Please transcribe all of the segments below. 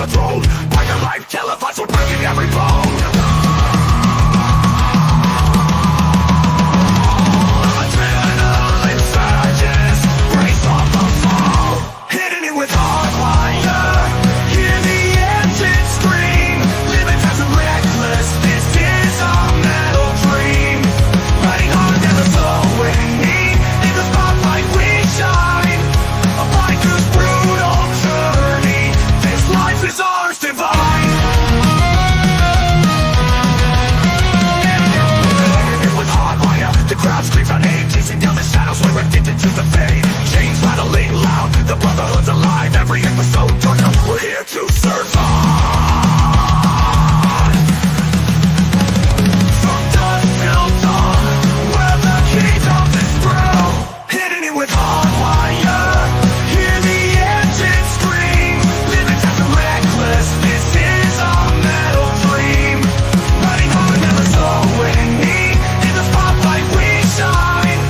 throne. By your life televised, we're breaking every bone. Adrenaline surges, brace on the fall. Hitting it with HardWire. Hear the engine scream. Living fast and reckless, this is our metal dream. Riding hard, never slowing. In the spotlight we shine. A biker's brutal journey. This life is ours divine. With HardWire, the crowd screams our name. Chasing down the shadows, we're addicted to the fame. Chains rattling loud, the brotherhood's alive. Every episode turns up, we're here to survive. From dusk till dawn, we're the kingdom is through. Hitting it with HardWire. Hear the engine scream. Living fast and reckless, this is our metal dream. Riding hard, never slowing. In the spotlight we shine.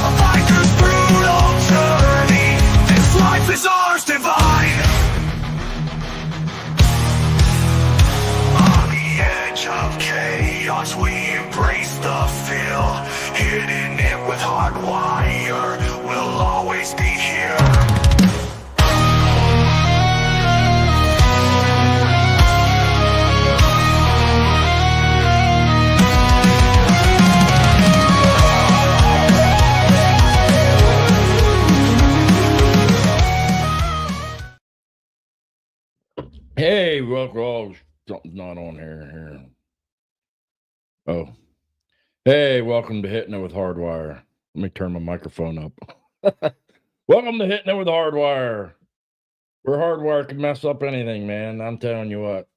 A biker's brutal journey. This life is ours divine. On the edge of chaos, we embrace the feel. Hitting it with HardWire. We'll always be here. Hey, welcome. Oh, something's not on here. Oh. Hey, welcome to Hittin It with HardWire. Let me turn my microphone up. Welcome to Hittin It with HardWire. Where HardWire can mess up anything, man. I'm telling you what.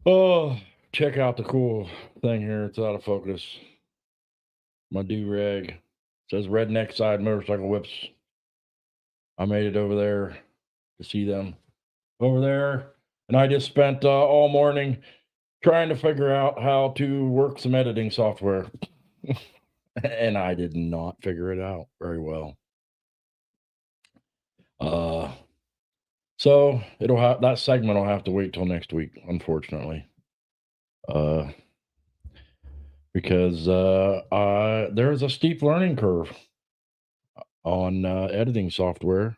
Oh, check out the cool thing here. It's out of focus. My do-rag. Says Redneck Side Motorcycle Whips. I made it over there to see them over there. And I just spent all morning trying to figure out how to work some editing software. And I did not figure it out very well. So it'll have that segment will have to wait till next week, unfortunately. Because there's a steep learning curve on editing software.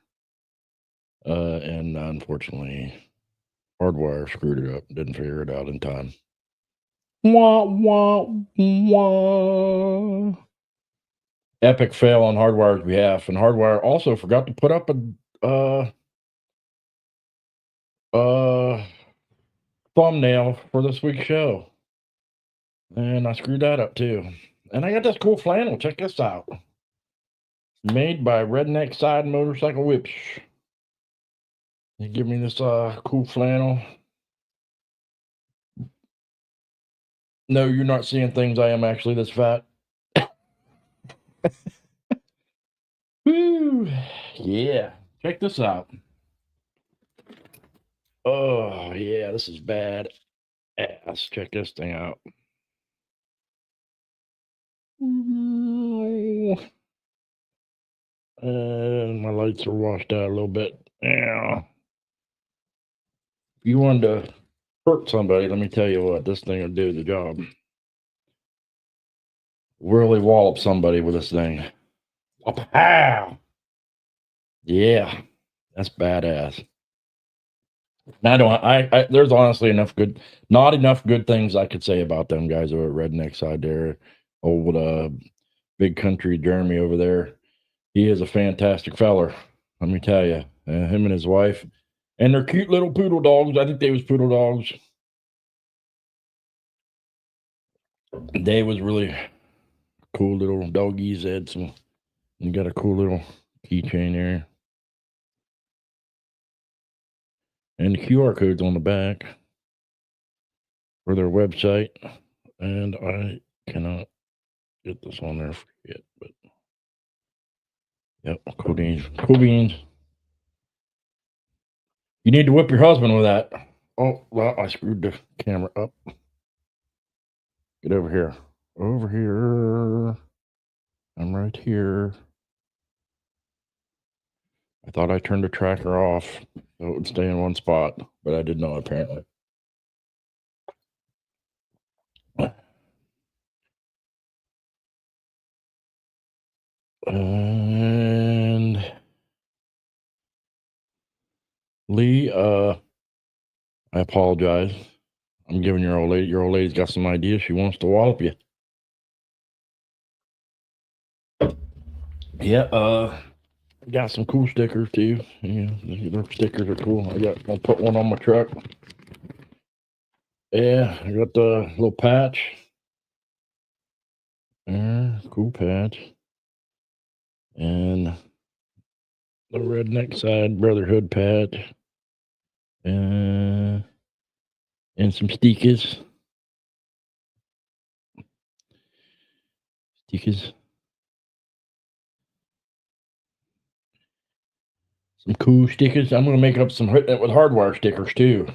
And unfortunately, HardWire screwed it up, didn't figure it out in time. Wah, wah, wah. Epic fail on HardWire's behalf, and HardWire also forgot to put up a thumbnail for this week's show. And I screwed that up too. And I got this cool flannel. Check this out. Made by Redneck Side Motorcycle Whips. They give me this cool flannel. No, you're not seeing things. I am actually this fat. Woo. Yeah. Check this out. Oh, yeah. This is bad ass. Check this thing out. And my lights are washed out a little bit. Yeah. If you wanted to hurt somebody, let me tell you what, this thing will do the job. Really wallop somebody with this thing. Pow! Yeah, that's badass. I there's honestly not enough good things I could say about them guys over at Redneck Side there. Old Big Country Jeremy over there. He is a fantastic feller, let me tell you. Him and his wife. And they're cute little poodle dogs. I think they was poodle dogs. They was really cool little doggies. They had some, you got a cool little keychain there. And the QR code's on the back for their website. And I cannot get this on there yet, but yep, cool beans. Cool beans. You need to whip your husband with that. Oh, well, I screwed the camera up. Get over here. Over here. I'm right here. I thought I turned the tracker off. so it would stay in one spot, but I did not apparently. And Lee, I apologize. I'm giving your old lady. Your old lady's got some ideas. She wants to wallop you. Yeah. Got some cool stickers too. Yeah, their stickers are cool. I'll put one on my truck. Yeah, I got the little patch. There, cool patch. And the redneck side brotherhood patch. And some stickers. Some cool stickers. I'm gonna make up some Hittin It with HardWire stickers too.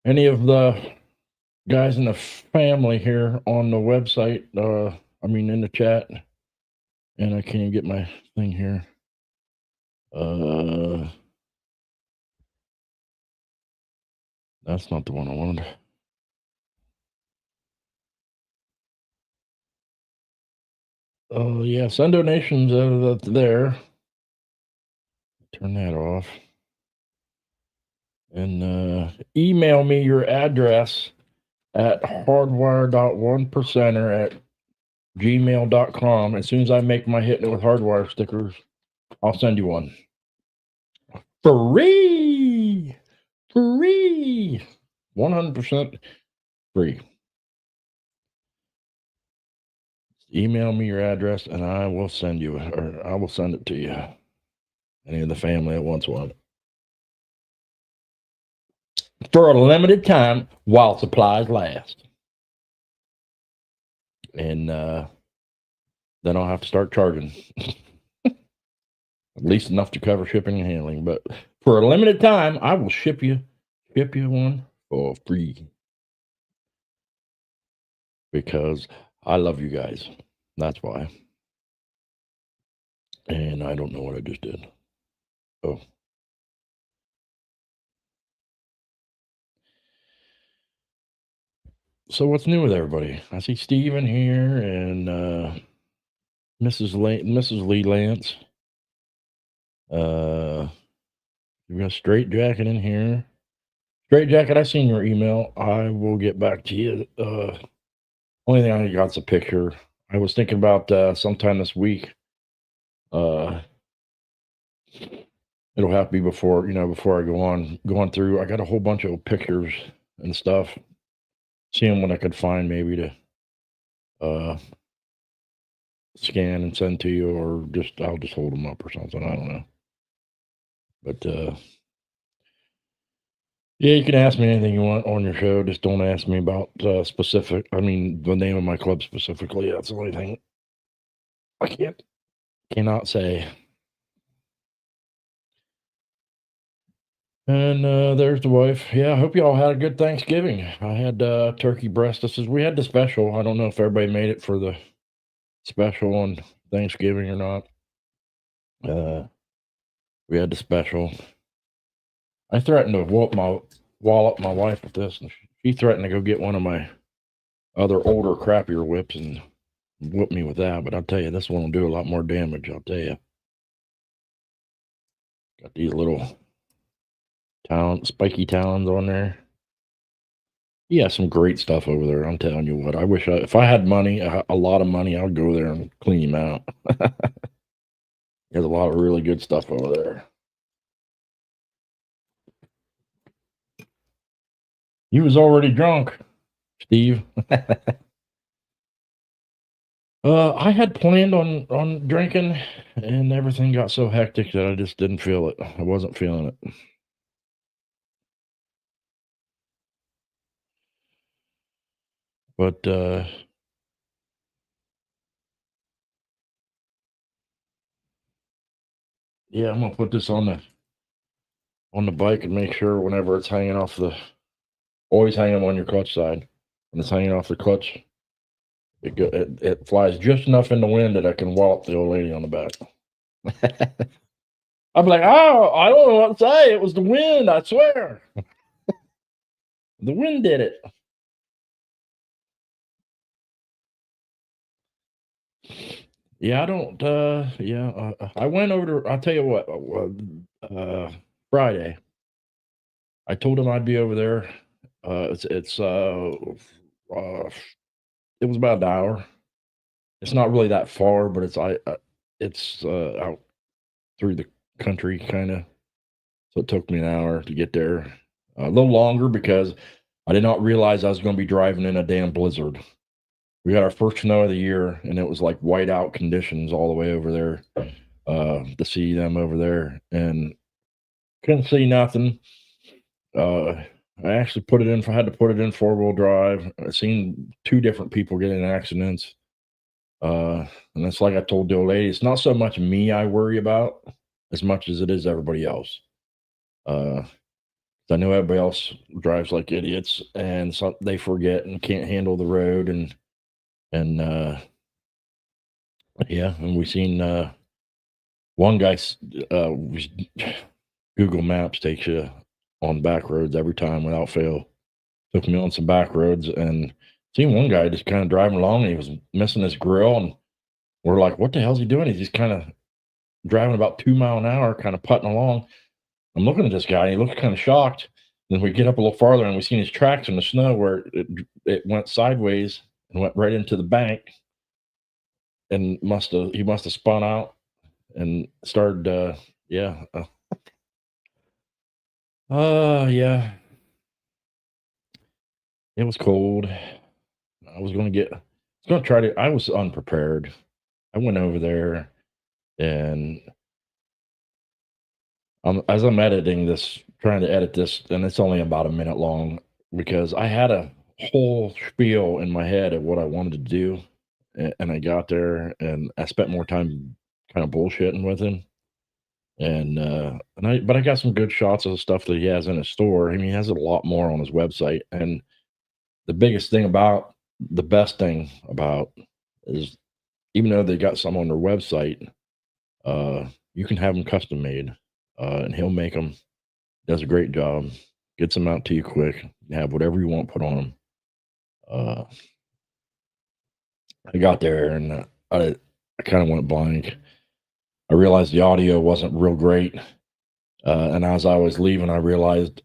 Any of the guys in the family here on the website, in the chat, and I can't get my thing here. That's not the one I wanted. Oh, yeah, send donations there. Turn that off. And email me your address at hardwire.1percenter@gmail.com. As soon as I make my Hittin It with HardWire stickers, I'll send you one. Free! 100% free. Email me your address and I will send it to you. Any of the family that wants one. For a limited time while supplies last. And then I'll have to start charging. At least enough to cover shipping and handling. But for a limited time, I will ship you one for free. Because I love you guys. That's why. And I don't know what I just did. Oh. So what's new with everybody? I see Steven here and Mrs. Lee Lance. We got Straight Jacket in here. Straight Jacket, I seen your email. I will get back to you. Only thing I got's a picture. I was thinking about sometime this week. It'll have to be before I go on through. I got a whole bunch of pictures and stuff. Seeing what I could find maybe to scan and send to you, or I'll just hold them up or something. I don't know. But yeah, you can ask me anything you want on your show. Just don't ask me about the name of my club specifically. That's the only thing I cannot say. And there's the wife. Yeah, I hope you all had a good Thanksgiving. I had turkey breast. We had the special. I don't know if everybody made it for the special on Thanksgiving or not. We had the special. I threatened to wallop my wife with this, and she threatened to go get one of my other older, crappier whips and whoop me with that. But I'll tell you, this one will do a lot more damage. I'll tell you. Got these little spiky talons on there. Yeah, some great stuff over there. I'm telling you what. I wish if I had money, a lot of money, I'd go there and clean him out. There's a lot of really good stuff over there. You was already drunk, Steve. I had planned on drinking, and everything got so hectic that I just didn't feel it. I wasn't feeling it. But yeah, I'm gonna put this on the bike and make sure whenever it's hanging off always hang them on your clutch side. When it's hanging off the clutch, it flies just enough in the wind that I can wallop the old lady on the back. I'm like, oh, I don't know what to say. It was the wind, I swear. The wind did it. Yeah, I don't. I went over to. I'll tell you what. Friday, I told him I'd be over there. Uh, it was about an hour. It's not really that far, but it's out through the country, kind of. So it took me an hour to get there. A little longer because I did not realize I was going to be driving in a damn blizzard. We got our first snow of the year, and it was like whiteout conditions all the way over there. To see them over there, and couldn't see nothing. I actually put it in. I had to put it in 4-wheel drive. I seen 2 different people get in accidents. And it's like I told the old lady, it's not so much me I worry about as much as it is everybody else. Uh, I know everybody else drives like idiots, and so they forget and can't handle the road, and yeah, and we seen one guy. Google Maps takes you on back roads every time without fail. Took me on some back roads, and seen one guy just kind of driving along, and he was missing his grill, and we're like, "What the hell's he doing?" He's just kind of driving about 2 mile an hour, kind of putting along. I'm looking at this guy, and he looks kind of shocked. Then we get up a little farther, and we seen his tracks in the snow where it went sideways and went right into the bank, and he must have spun out and started. Yeah, yeah. It was cold. I was gonna try to. I was unprepared. I went over there, and as I'm editing this, trying to edit this, and it's only about a minute long because I had a whole spiel in my head of what I wanted to do, and I got there, and I spent more time kind of bullshitting with him, but I got some good shots of the stuff that he has in his store. I mean, he has a lot more on his website, and the best thing about is even though they got some on their website, you can have them custom made, and he'll make them. Does a great job. Gets them out to you quick. You have whatever you want put on them. Uh, I got there, and I kind of went blank. I realized the audio wasn't real great, and as I was leaving, I realized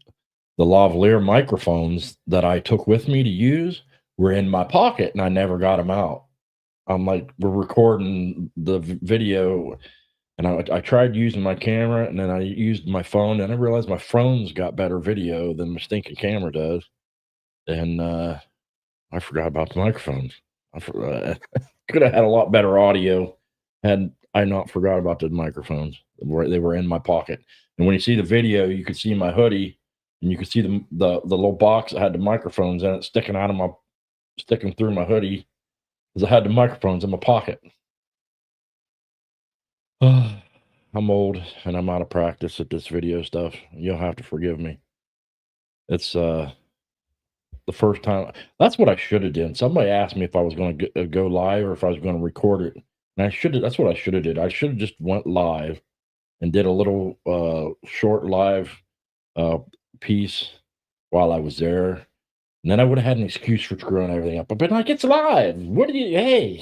the lavalier microphones that I took with me to use were in my pocket, and I never got them out. I'm like, we're recording the video, and I tried using my camera, and then I used my phone, and I realized my phone's got better video than my stinking camera does. And I forgot about the microphones. Could have had a lot better audio had I not forgot about the microphones. They were in my pocket. And when you see the video, you could see my hoodie, and you could see the little box that had the microphones in it sticking through my hoodie because I had the microphones in my pocket. I'm old and I'm out of practice at this video stuff. You'll have to forgive me. It's the first time. That's what I should have done. Somebody asked me if I was going to go live or if I was going to record it, and that's what I should have did. I should have just went live and did a little short live piece while I was there, and then I would have had an excuse for screwing everything up. But been like, it's live. What do you? Hey,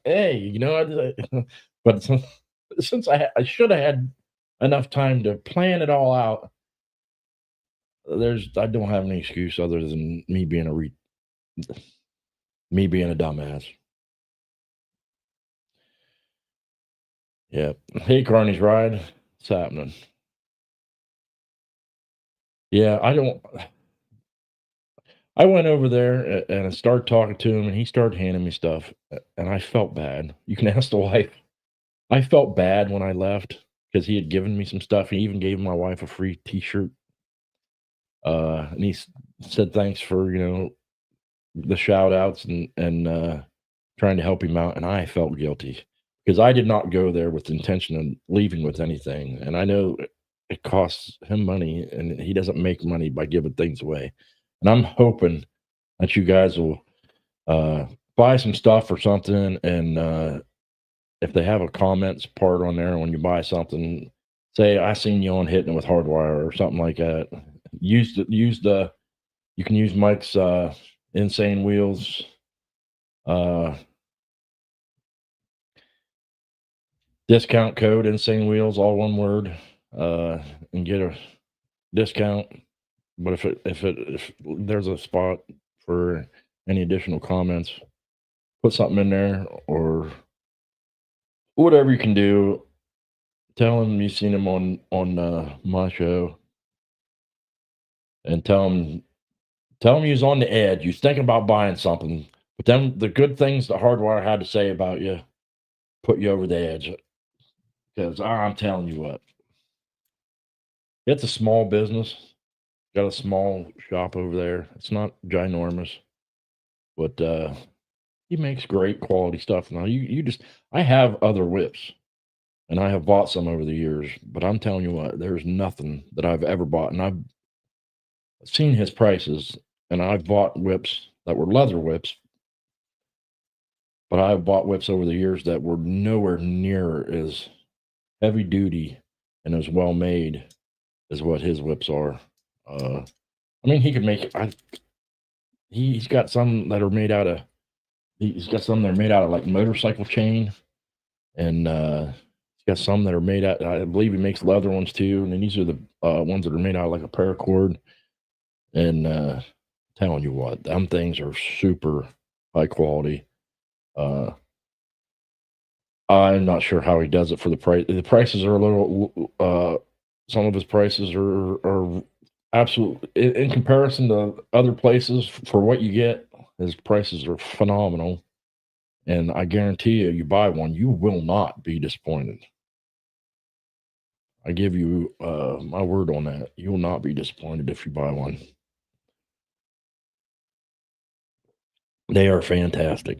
hey, but since I should have had enough time to plan it all out, I don't have any excuse other than me being a dumbass. Yeah. Hey, Carney's Ride. What's happening? Yeah, I went over there and I started talking to him, and he started handing me stuff, and I felt bad. You can ask the wife. I felt bad when I left because he had given me some stuff. He even gave my wife a free T-shirt. And he said thanks for the shout outs and trying to help him out, and I felt guilty because I did not go there with the intention of leaving with anything, and I know it costs him money, and he doesn't make money by giving things away. And I'm hoping that you guys will buy some stuff or something, and if they have a comments part on there when you buy something, say I seen you on Hitting It with HardWire or something like that. You can use Mike's Insane Wheels discount code, Insane Wheels, all one word, and get a discount. But if there's a spot for any additional comments, put something in there or whatever you can do. Tell him you seen him on my show, and tell him he was on the edge. He was thinking about buying something, but then the good things that HardWire had to say about you put you over the edge. Because I'm telling you what, it's a small business. Got a small shop over there. It's not ginormous, but he makes great quality stuff. Now I have other whips, and I have bought some over the years, but I'm telling you what, there's nothing that I've ever bought, and I've seen his prices, and I've bought whips that were leather whips, but I've bought whips over the years that were nowhere near as heavy duty and as well made as what his whips are. I mean, he could make. He's got some that are made out of. He's got some that are made out of like motorcycle chain, and he's got some that are made out. I believe he makes leather ones too, and then these are the ones that are made out of like a paracord. And telling you what, them things are super high quality. I'm not sure how he does it for the price. The prices are a little. Some of his prices are absolutely in comparison to other places for what you get. His prices are phenomenal, and I guarantee you, you buy one, you will not be disappointed. I give you my word on that. You will not be disappointed if you buy one. They are fantastic.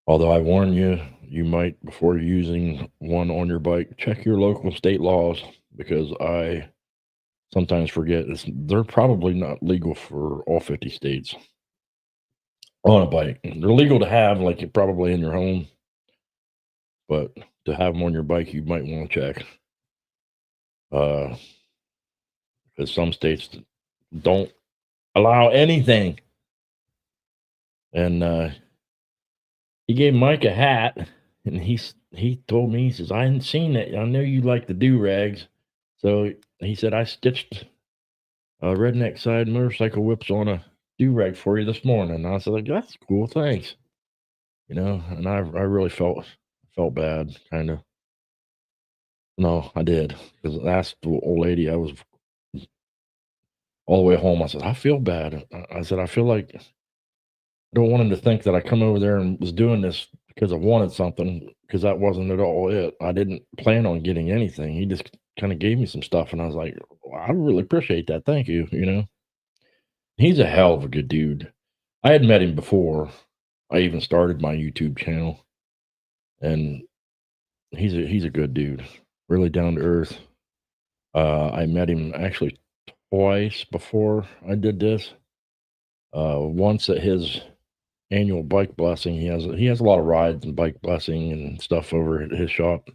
Although I warn you, you might, before using one on your bike, check your local state laws, because I sometimes forget they're probably not legal for all 50 states on a bike. They're legal to have, like you're probably in your home, but to have them on your bike, you might want to check. Because some states don't allow anything. And he gave Mike a hat, and he told me, he says, I hadn't seen it. I know you like the do-rags. So he said, I stitched redneck side motorcycle whips on a do-rag for you this morning. And I said, like, that's cool, thanks. You know, and I really felt bad, kind of. No, I did, because I asked the old lady. I was all the way home. I said, I feel bad. I said, I feel like I don't want him to think that I come over there and was doing this because I wanted something, because that wasn't at all it. I didn't plan on getting anything. He just kind of gave me some stuff, and I was like, well, I really appreciate that. Thank you. You know, he's a hell of a good dude. I had met him before I even started my YouTube channel, and he's a good dude, really down to earth. I met him actually twice before I did this. Once at his annual bike blessing. He has a lot of rides and bike blessing and stuff over at his shop.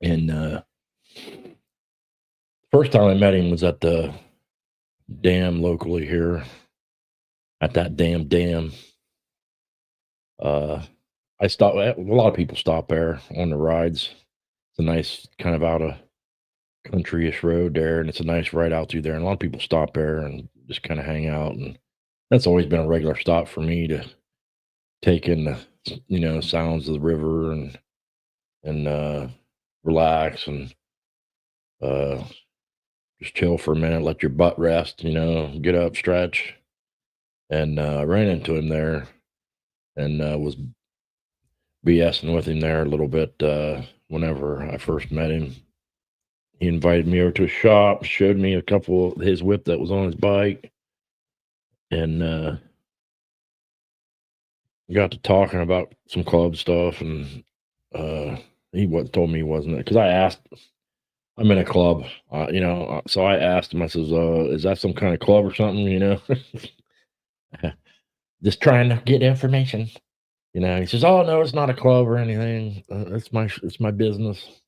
And first time I met him was at the dam locally here, at that damn dam. I stopped. A lot of people stop there on the rides. It's a nice kind of out of country-ish road there, and it's a nice ride out through there. And a lot of people stop there and just kind of hang out, and that's always been a regular stop for me to take in the sounds of the river and relax and just chill for a minute, let your butt rest, get up, stretch. And ran into him there, and was BSing with him there a little bit. Whenever I first met him, he invited me over to his shop, showed me a couple of his whip that was on his bike, and got to talking about some club stuff. And he told me he wasn't, because I asked. I'm in a club, so I asked him. I says, "Is that some kind of club or something?" Just trying to get information. He says, "Oh no, it's not a club or anything. It's my business."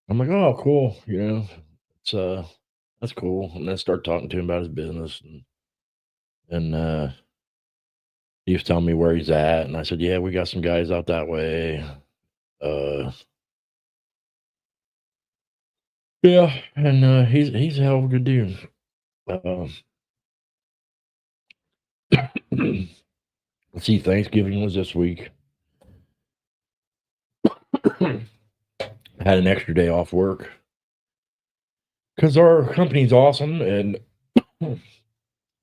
I'm like, oh, cool. It's that's cool. And then start talking to him about his business, and he was telling me where he's at, and I said, yeah, we got some guys out that way. Uh, yeah, and he's a hell of a good dude. Uh, let's see, Thanksgiving was this week. Had an extra day off work because our company's awesome, and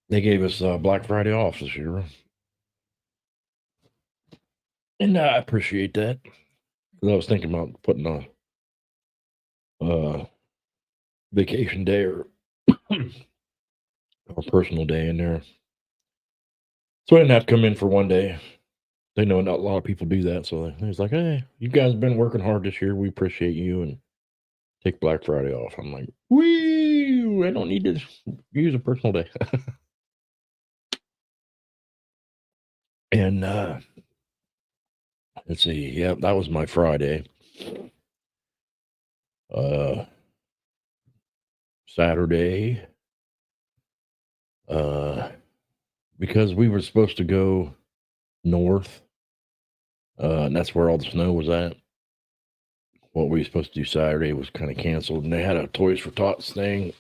they gave us Black Friday off this year, and I appreciate that. 'Cause I was thinking about putting a vacation day or or personal day in there, so I didn't have to come in for one day. They know not a lot of people do that, so he's like, "Hey, you guys have been working hard this year. We appreciate you, and take Black Friday off." I'm like, "Woo! I don't need to use a personal day." And let's see, yeah, that was my Friday. Uh, Saturday, uh, because we were supposed to go north, and that's where all the snow was at. What we were supposed to do Saturday was kind of canceled, and they had a Toys for Tots thing.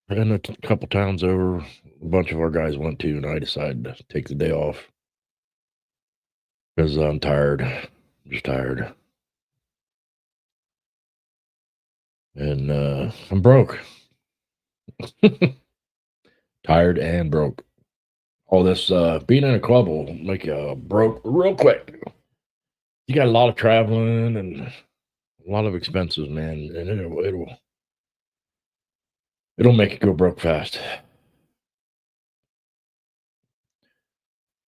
And a couple towns over, a bunch of our guys went to, and I decided to take the day off because I'm tired, just tired, and I'm broke, tired and broke. All this being in a club will make you broke real quick. You got a lot of traveling and a lot of expenses, man, and it'll make you go broke fast.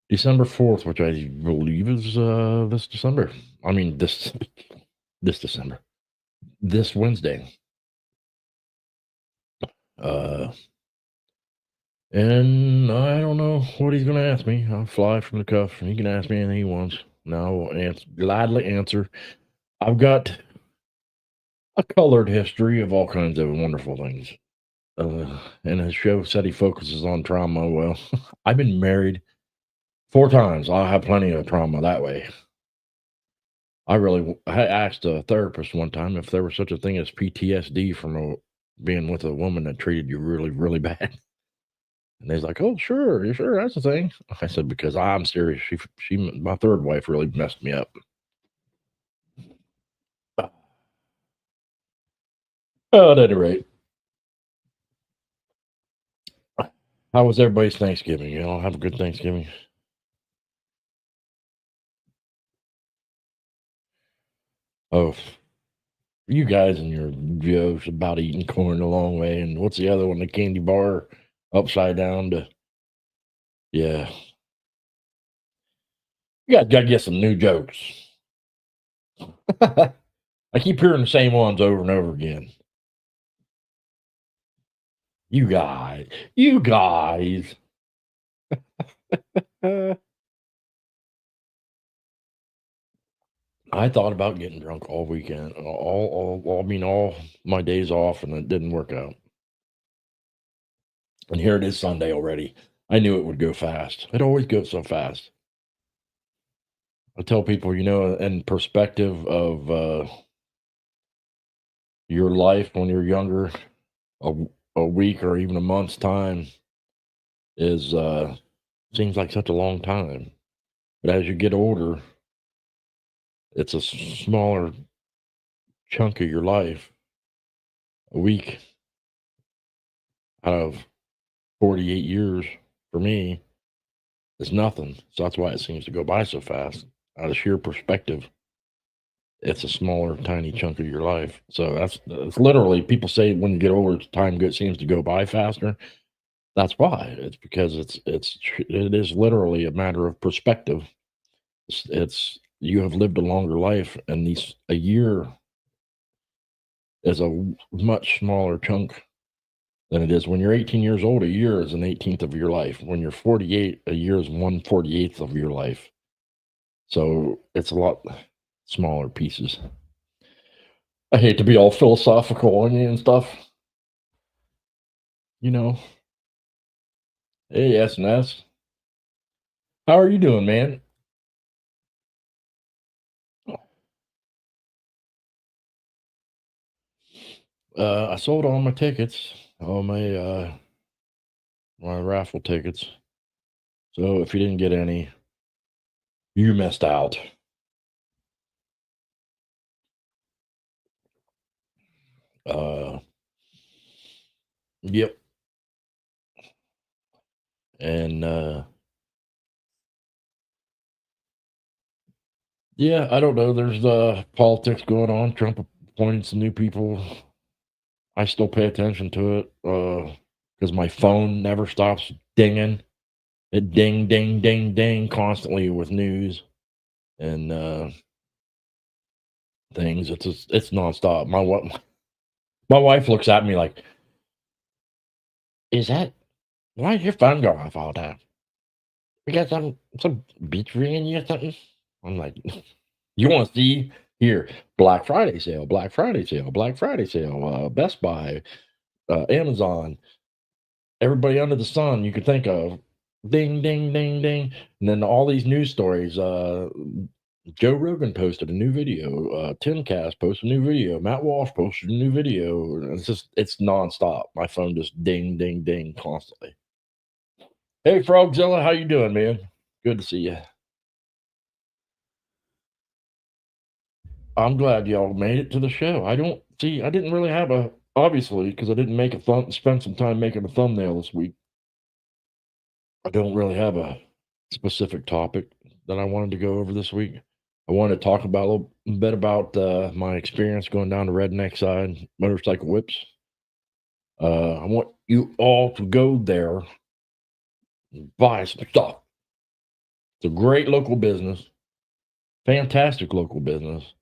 December 4th, which I believe is this December. I mean this December. This Wednesday. Uh and I don't know what he's gonna ask me. I'll fly from the cuff and he can ask me anything he wants. And I will gladly answer. I've got a colored history of all kinds of wonderful things. And his show said he focuses on trauma. Well, I've been married 4 times. I'll have plenty of trauma that way. I asked a therapist one time if there was such a thing as PTSD from being with a woman that treated you really, really bad. And he's like, "Oh, sure, sure, that's the thing." I said, "Because I'm serious. My third wife really messed me up." At any rate, how was everybody's Thanksgiving? You all have a good Thanksgiving. Oh, you guys and your jokes about eating corn the long way, and what's the other one? The candy bar upside down. Yeah, you guys got to get some new jokes. I keep hearing the same ones over and over again. You guys. Uh, I thought about getting drunk all weekend, I mean, all my days off, and it didn't work out. And here it is Sunday already. I knew it would go fast. It always goes so fast. I tell people, in perspective of your life when you're younger, a, a week or even a month's time is seems like such a long time. But as you get older, it's a smaller chunk of your life. A week out of 48 years for me is nothing. So that's why it seems to go by so fast. Out of sheer perspective, it's a smaller, tiny chunk of your life. So it's literally, people say when you get older, seems to go by faster. That's why. It's because it is literally a matter of perspective. It's you have lived a longer life, and a year is a much smaller chunk than it is when you're 18 years old. A year is an 18th of your life. When you're 48, a year is 1/48th of your life. So it's a lot smaller pieces. I hate to be all philosophical on you and stuff, you know. Hey, S&S. How are you doing, man? I sold all my tickets, all my raffle tickets. So if you didn't get any, you missed out. Uh, yep. And yeah, I don't know. There's politics going on. Trump appointed some new people. I still pay attention to it because my phone never stops dinging. It ding, ding, ding, ding constantly with news and things. It's nonstop. My wife looks at me like, "Is that why is your phone going off all the time? We got some bitch ringing you or something?" I'm like, "You want to see here? Black Friday sale, Black Friday sale, Black Friday sale. Best Buy, Amazon, everybody under the sun you could think of. Ding, ding, ding, ding." And then all these news stories. Joe Rogan posted a new video. Timcast posted a new video. Matt Walsh posted a new video. It's nonstop. My phone just ding, ding, ding constantly. Hey, Frogzilla, how you doing, man? Good to see you. I'm glad y'all made it to the show. I didn't really have obviously, because I didn't spend some time making a thumbnail this week. I don't really have a specific topic that I wanted to go over this week. I wanted to talk about a little bit about my experience going down the redneck side, motorcycle whips. I want you all to go there and buy some stuff. It's a great local business, fantastic local business.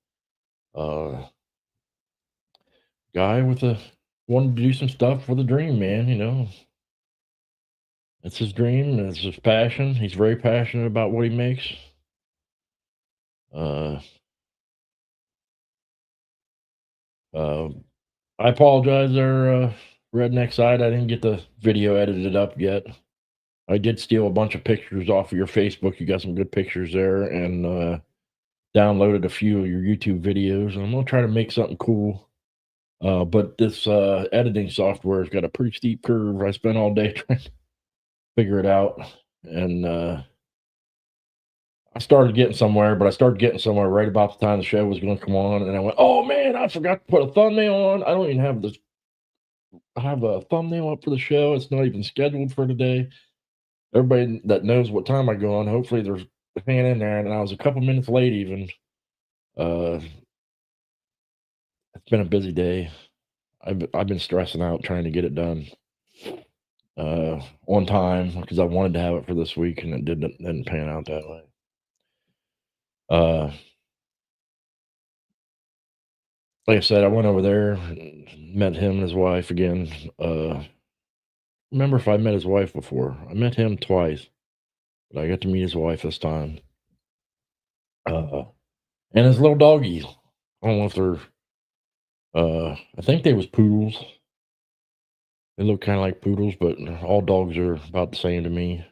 Guy with a wanted to do some stuff for the dream, man. It's his dream and it's his passion. He's very passionate about what he makes. Uh, uh, I apologize there, redneck side. I didn't get the video edited up yet. I did steal a bunch of pictures off of your Facebook. You got some good pictures there, and downloaded a few of your YouTube videos. I'm gonna try to make something cool. But this editing software's got a pretty steep curve. I spent all day trying to figure it out, and I started getting somewhere. But I started getting somewhere right about the time the show was going to come on, and I went, "Oh man, I forgot to put a thumbnail on. I don't even have this. I have a thumbnail up for the show. It's not even scheduled for today." Everybody that knows what time I go on, hopefully there's hanging in there. And I was a couple minutes late even. Uh, it's been a busy day. I've been stressing out trying to get it done on time because I wanted to have it for this week and it didn't pan out that way. Uh, like I said, I went over there, and met him and his wife again. Remember if I met his wife before? I met him twice, but I got to meet his wife this time. And his little doggies. I don't know if they're. I think they was poodles. They look kind of like poodles, but all dogs are about the same to me.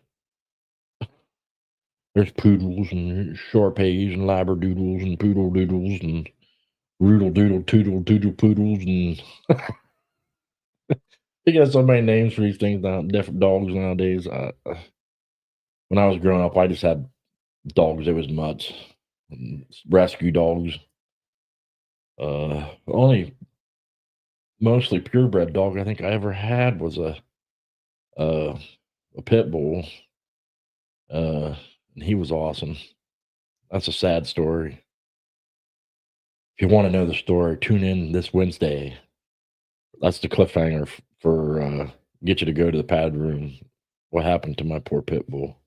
There's poodles and Shar-Peis and Labradoodles and Poodle Doodles and Roodle Doodle Toodle Doodle Poodles and they got so many names for these things now, different dogs nowadays. When I was growing up, I just had dogs. It was mutts, rescue dogs. Only mostly purebred dog I think I ever had was uh, a pit bull. And he was awesome. That's a sad story. If you want to know the story, tune in this Wednesday. That's the cliffhanger for get you to go to the pad room. What happened to my poor pit bull?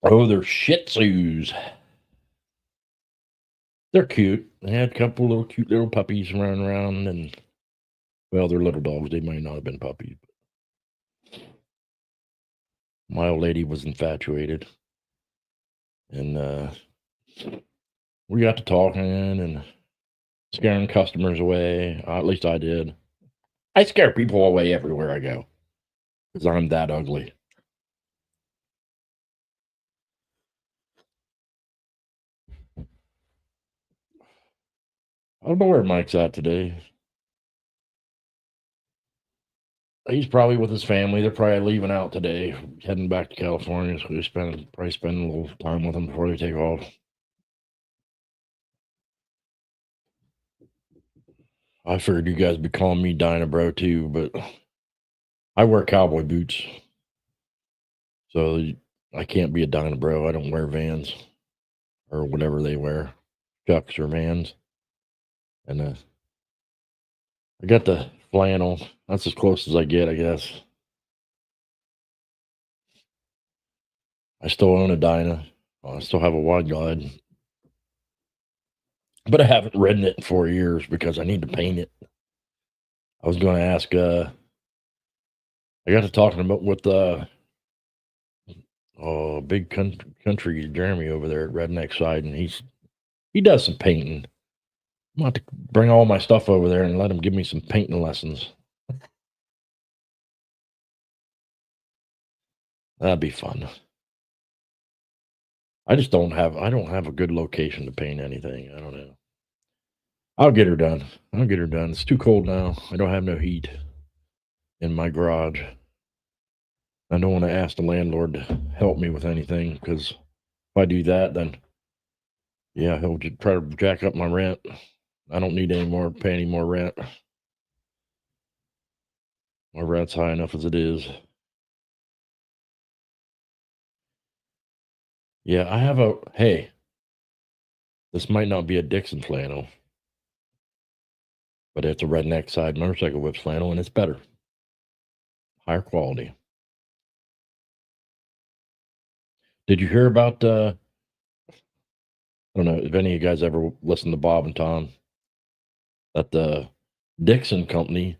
Oh, they're Shih Tzus. They're cute. They had a couple little cute little puppies running around, and well, they're little dogs. They might not have been puppies. my old lady was infatuated, and we got to talking and scaring customers away. At least I did. I scare people away everywhere I go because I'm that ugly. I don't know where Mike's at today. He's probably with his family. They're probably leaving out today, heading back to California. So we probably spend a little time with them before they take off. I figured you guys would be calling me Dyna Bro too, but I wear cowboy boots. So I can't be a Dyna Bro. I don't wear Vans or whatever they wear, Chucks or Vans. And I got the flannel. That's as close as I get, I guess. I still own a Dyna. I still have a wide glide. But I haven't ridden it in 4 years because I need to paint it. I was going to ask, I got to talking about with big country Jeremy over there at Redneck Side, and he does some painting. I'm going to have to bring all my stuff over there and let him give me some painting lessons. That'd be fun. I don't have a good location to paint anything. I don't know. I'll get her done. It's too cold now. I don't have no heat in my garage. I don't want to ask the landlord to help me with anything because if I do that, then yeah, he'll just try to jack up my rent. I don't need pay any more rent. My rent's high enough as it is. Yeah, hey, this might not be a Dixon flannel, but it's a Redneck Side motorcycle whips flannel, and it's better. Higher quality. Did you hear about, I don't know if any of you guys ever listened to Bob and Tom, that the Dixon Company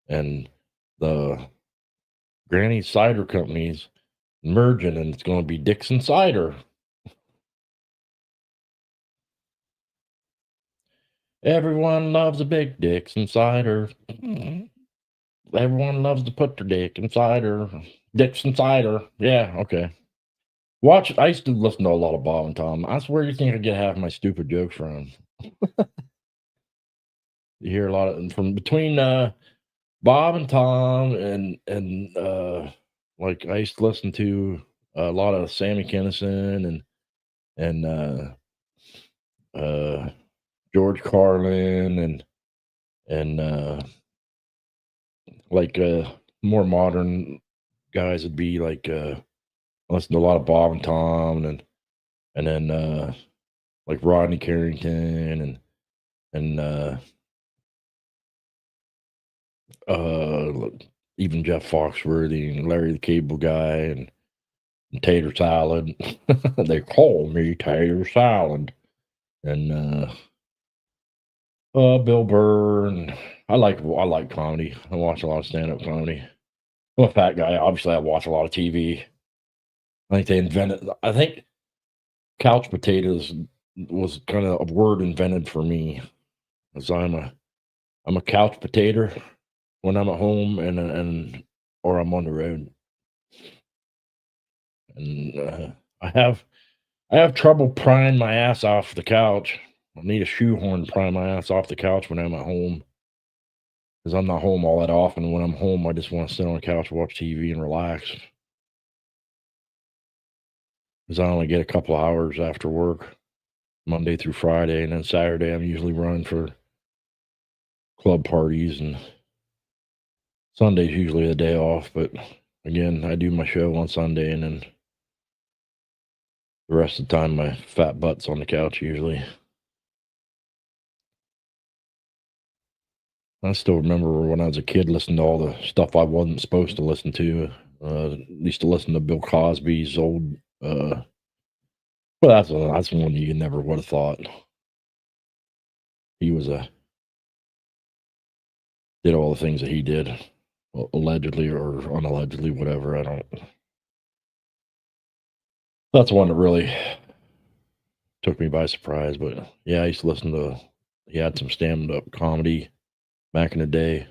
and the Granny Cider Companies merging, and it's going to be Dixon Cider. Everyone loves a big Dixon cider. Everyone loves to put their dick in cider. Dixon cider. Yeah, okay. Watch. I used to listen to a lot of Bob and Tom. That's where you think I get half my stupid jokes from. You hear a lot of from between Bob and Tom and like I used to listen to a lot of Sammy Kinison and George Carlin and like more modern guys would be like I listen to a lot of Bob and Tom and then like Rodney Carrington and even Jeff Foxworthy and Larry the Cable Guy and Tater Salad. They call me Tater Salad. And Bill Burr, and I like comedy. I watch a lot of stand-up comedy. I'm a fat guy. Obviously, I watch a lot of TV. I think couch potatoes was kind of a word invented for me, because I'm a couch potato when I'm at home and or I'm on the road, and I have trouble prying my ass off the couch. I need a shoehorn to pry my ass off the couch when I'm at home, because I'm not home all that often. When I'm home, I just want to sit on the couch, watch TV, and relax. Because I only get a couple of hours after work, Monday through Friday, and then Saturday I'm usually running for club parties, and Sunday's usually the day off. But again, I do my show on Sunday, and then the rest of the time my fat butt's on the couch usually. I still remember when I was a kid listening to all the stuff I wasn't supposed to listen to. Used to listen to Bill Cosby's old. Well, that's one you never would have thought. He was did all the things that he did, allegedly or unallegedly, whatever. I don't. That's one that really took me by surprise. But yeah, I used to listen to. He had some stand-up comedy back in the day.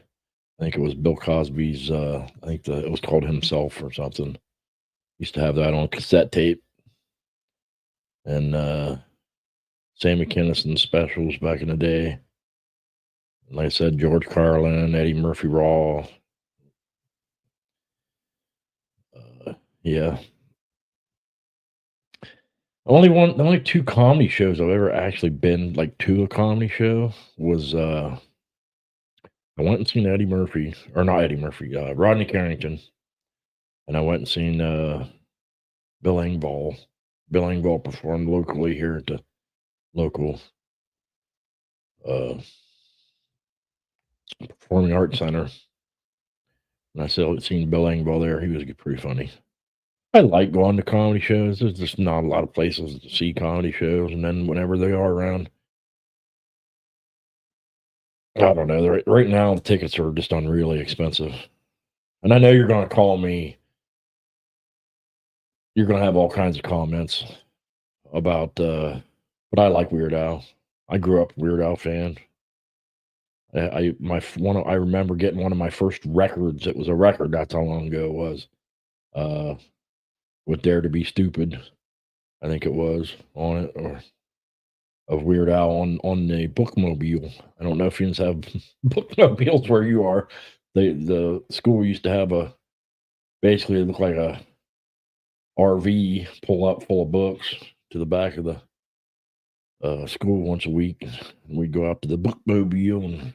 I think it was Bill Cosby's. I think it was called Himself or something. Used to have that on cassette tape, and Sammy Kinison specials back in the day. Like I said, George Carlin, Eddie Murphy Raw. Yeah, the only two comedy shows I've ever actually been like to a comedy show was I went and seen Eddie Murphy, or not Eddie Murphy, Rodney Carrington, and I went and seen Bill Engvall. Bill Engvall performed locally here at the local uh, Performing Arts Center, and I still seen Bill Engvall there. He was pretty funny. I like going to comedy shows. There's just not a lot of places to see comedy shows, and then whenever they are around, I don't know. Right now, the tickets are just unreally expensive. And I know you're going to call me. You're going to have all kinds of comments about, but I like Weird Al. I grew up a Weird Al fan. I remember getting one of my first records. It was a record. That's how long ago it was. Uh, with Dare to Be Stupid, I think it was on it, or of Weird Al on the bookmobile. I don't know if you have bookmobiles where you are. The school used to have basically it looked like a RV pull up full of books to the back of the school once a week, and we'd go out to the bookmobile, and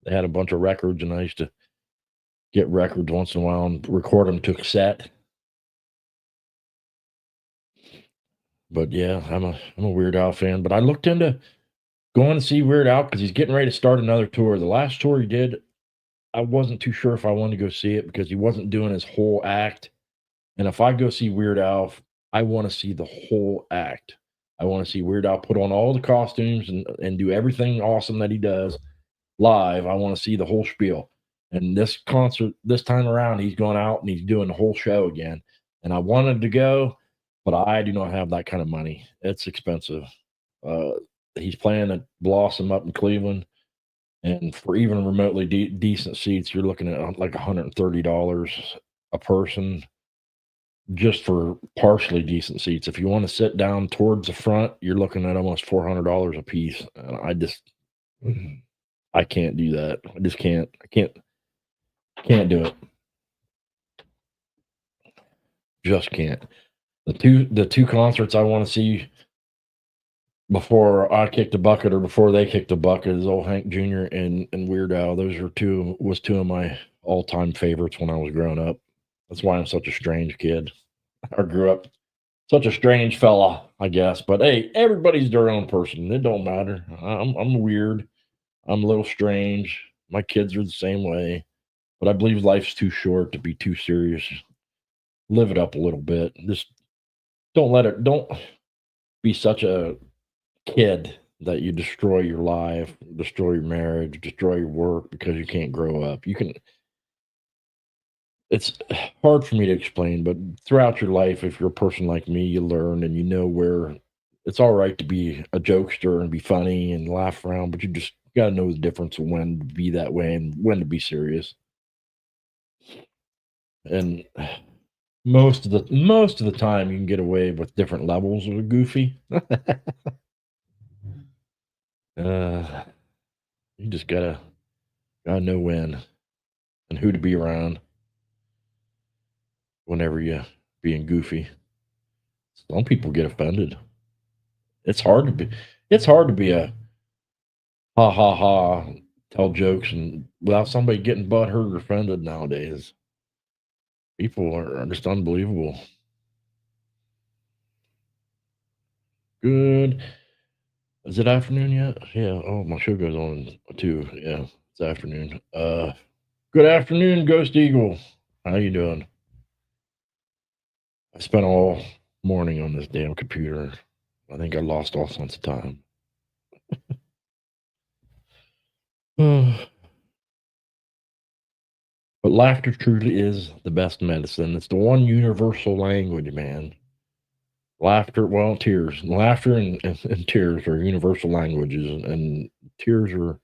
they had a bunch of records, and I used to get records once in a while and record them to cassette. But yeah, I'm a Weird Al fan. But I looked into going to see Weird Al because he's getting ready to start another tour. The last tour he did, I wasn't too sure if I wanted to go see it because he wasn't doing his whole act. And if I go see Weird Al, I want to see the whole act. I want to see Weird Al put on all the costumes and do everything awesome that he does live. I want to see the whole spiel. And this concert, this time around, he's going out and he's doing the whole show again. And I wanted to go, but I do not have that kind of money. It's expensive. Uh, he's playing at Blossom up in Cleveland. And for even remotely decent seats, you're looking at like $130 a person just for partially decent seats. If you want to sit down towards the front, you're looking at almost $400 a piece. And I can't do that. I just can't. Can't do it. Just can't. The two concerts I want to see before I kick the bucket or before they kick the bucket is old Hank Jr. and Weird Al. Those are two of my all time favorites when I was growing up. That's why I'm such a strange kid. I grew up such a strange fella, I guess. But hey, everybody's their own person. It don't matter. I'm weird. I'm a little strange. My kids are the same way. But I believe life's too short to be too serious. Live it up a little bit. Just don't be such a kid that you destroy your life, destroy your marriage, destroy your work because you can't grow up. It's hard for me to explain, but throughout your life, if you're a person like me, you learn and you know where it's all right to be a jokester and be funny and laugh around, but you just got to know the difference of when to be that way and when to be serious. And most of the time, you can get away with different levels of goofy. uh, you just gotta know when and who to be around whenever you being goofy. Some people get offended. It's hard to be. It's hard to be a ha ha ha, tell jokes and without somebody getting butt hurt or offended nowadays. People are just unbelievable. Good. Is it afternoon yet? Yeah. Oh, my show goes on too. Yeah, it's afternoon. Good afternoon, Ghost Eagle. How you doing? I spent all morning on this damn computer. I think I lost all sense of time. But laughter truly is the best medicine. It's the one universal language, man. Laughter, well, tears. Laughter and tears are universal languages, and tears are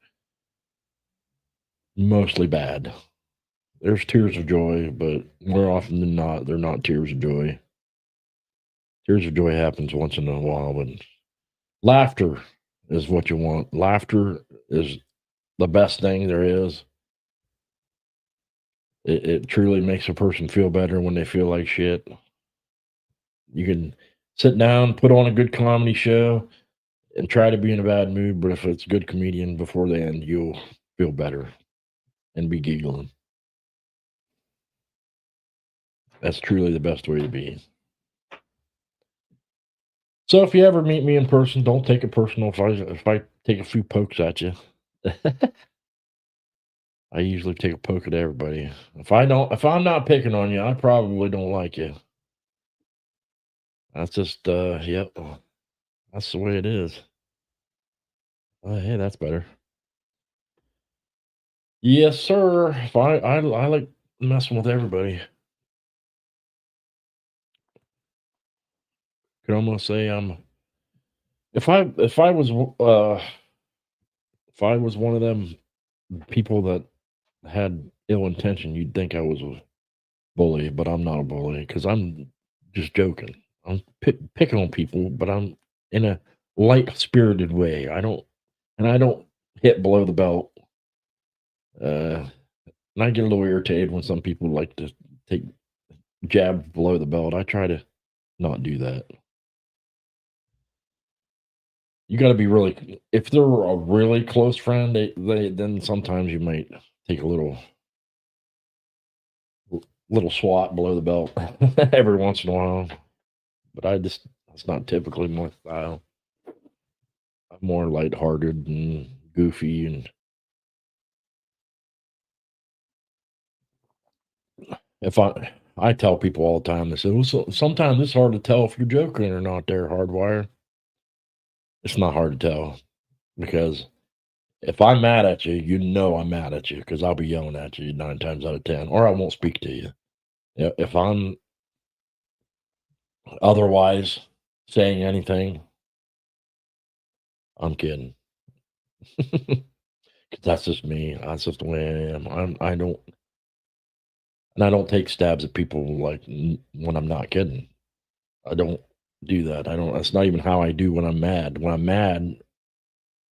mostly bad. There's tears of joy, but more often than not, they're not tears of joy. Tears of joy happens once in a while, but laughter is what you want. Laughter is the best thing there is. It truly makes a person feel better when they feel like shit. You can sit down, put on a good comedy show, and try to be in a bad mood, but if it's a good comedian before the end, you'll feel better and be giggling. That's truly the best way to be. So if you ever meet me in person, don't take it personal if I take a few pokes at you. I usually take a poke at everybody. If I'm not picking on you, I probably don't like you. That's just yep. That's the way it is. Hey, that's better. Yes, sir. If I like messing with everybody. Could almost say I'm if I was if I was one of them people that had ill intention, you'd think I was a bully, but I'm not a bully because I'm just joking. I'm picking on people, but I'm in a light spirited way. I don't hit below the belt. And I get a little irritated when some people like to take jabs below the belt. I try to not do that. You got to be really, if they're a really close friend, they then sometimes you might take a little swat below the belt every once in a while. But that's not typically my style. I'm more lighthearted and goofy, and if I tell people all the time, they say, well, sometimes it's hard to tell if you're joking or not. There, hardwire. It's not hard to tell because if I'm mad at you, you know I'm mad at you because I'll be yelling at you 9 times out of 10, or I won't speak to you. If I'm otherwise saying anything, I'm kidding. 'Cause that's just me. That's just the way I am. I don't take stabs at people like when I'm not kidding. I don't do that. I don't. That's not even how I do when I'm mad. When I'm mad,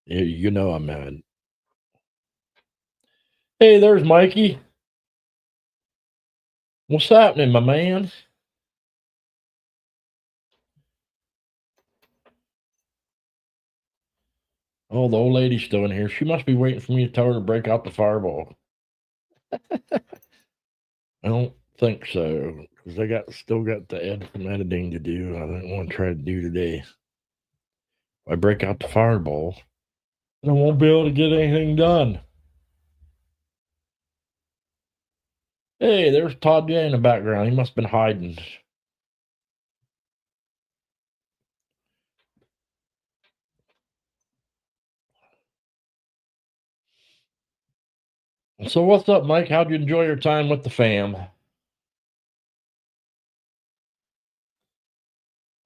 you know I'm mad. Hey, there's Mikey. What's happening, my man? Oh, the old lady's still in here. She must be waiting for me to tell her to break out the fireball. I don't think so because I still got the some editing to do. I don't want to try to do today. If I break out the fireball, then I won't be able to get anything done. Hey, there's Todd J in the background. He must have been hiding. So what's up, Mike? How'd you enjoy your time with the fam?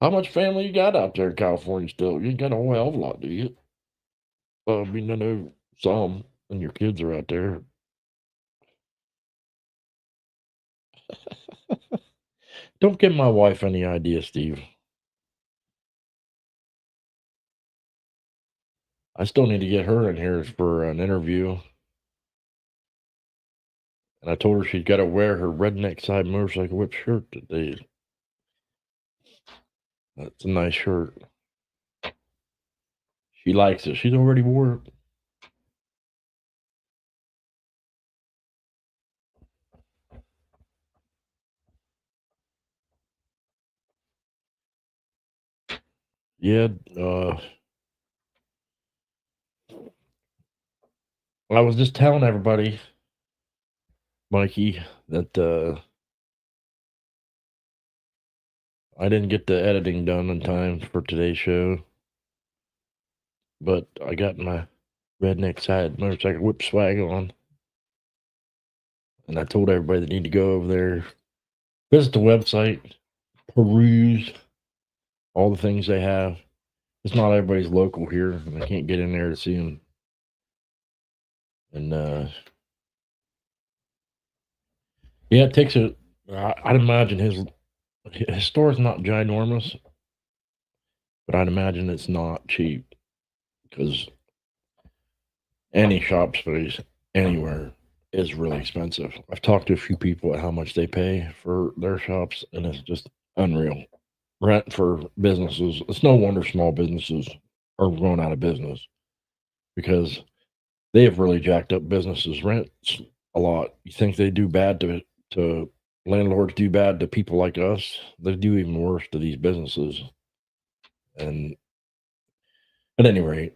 How much family you got out there in California still? You ain't got a whole hell of a lot, do you? I mean, I know some, and your kids are out there. Don't give my wife any ideas, Steve. I still need to get her in here for an interview. And I told her she's got to wear her redneck side motorcycle whip shirt today. That's a nice shirt. She likes it. She's already wore it. Yeah, I was just telling everybody, Mikey, that I didn't get the editing done in time for today's show, but I got my redneck side motorcycle whip swag on, and I told everybody they need to go over there, visit the website, peruse all the things they have. It's not everybody's local here, and I can't get in there to see them. And yeah, it takes a. I'd imagine his store's not ginormous, but I'd imagine it's not cheap because any shop space anywhere is really expensive. I've talked to a few people at how much they pay for their shops, and it's just unreal. Rent for businesses. It's no wonder small businesses are going out of business because they have really jacked up businesses' rents a lot. You think they do bad to landlords do bad to people like us? They do even worse to these businesses. And at any rate,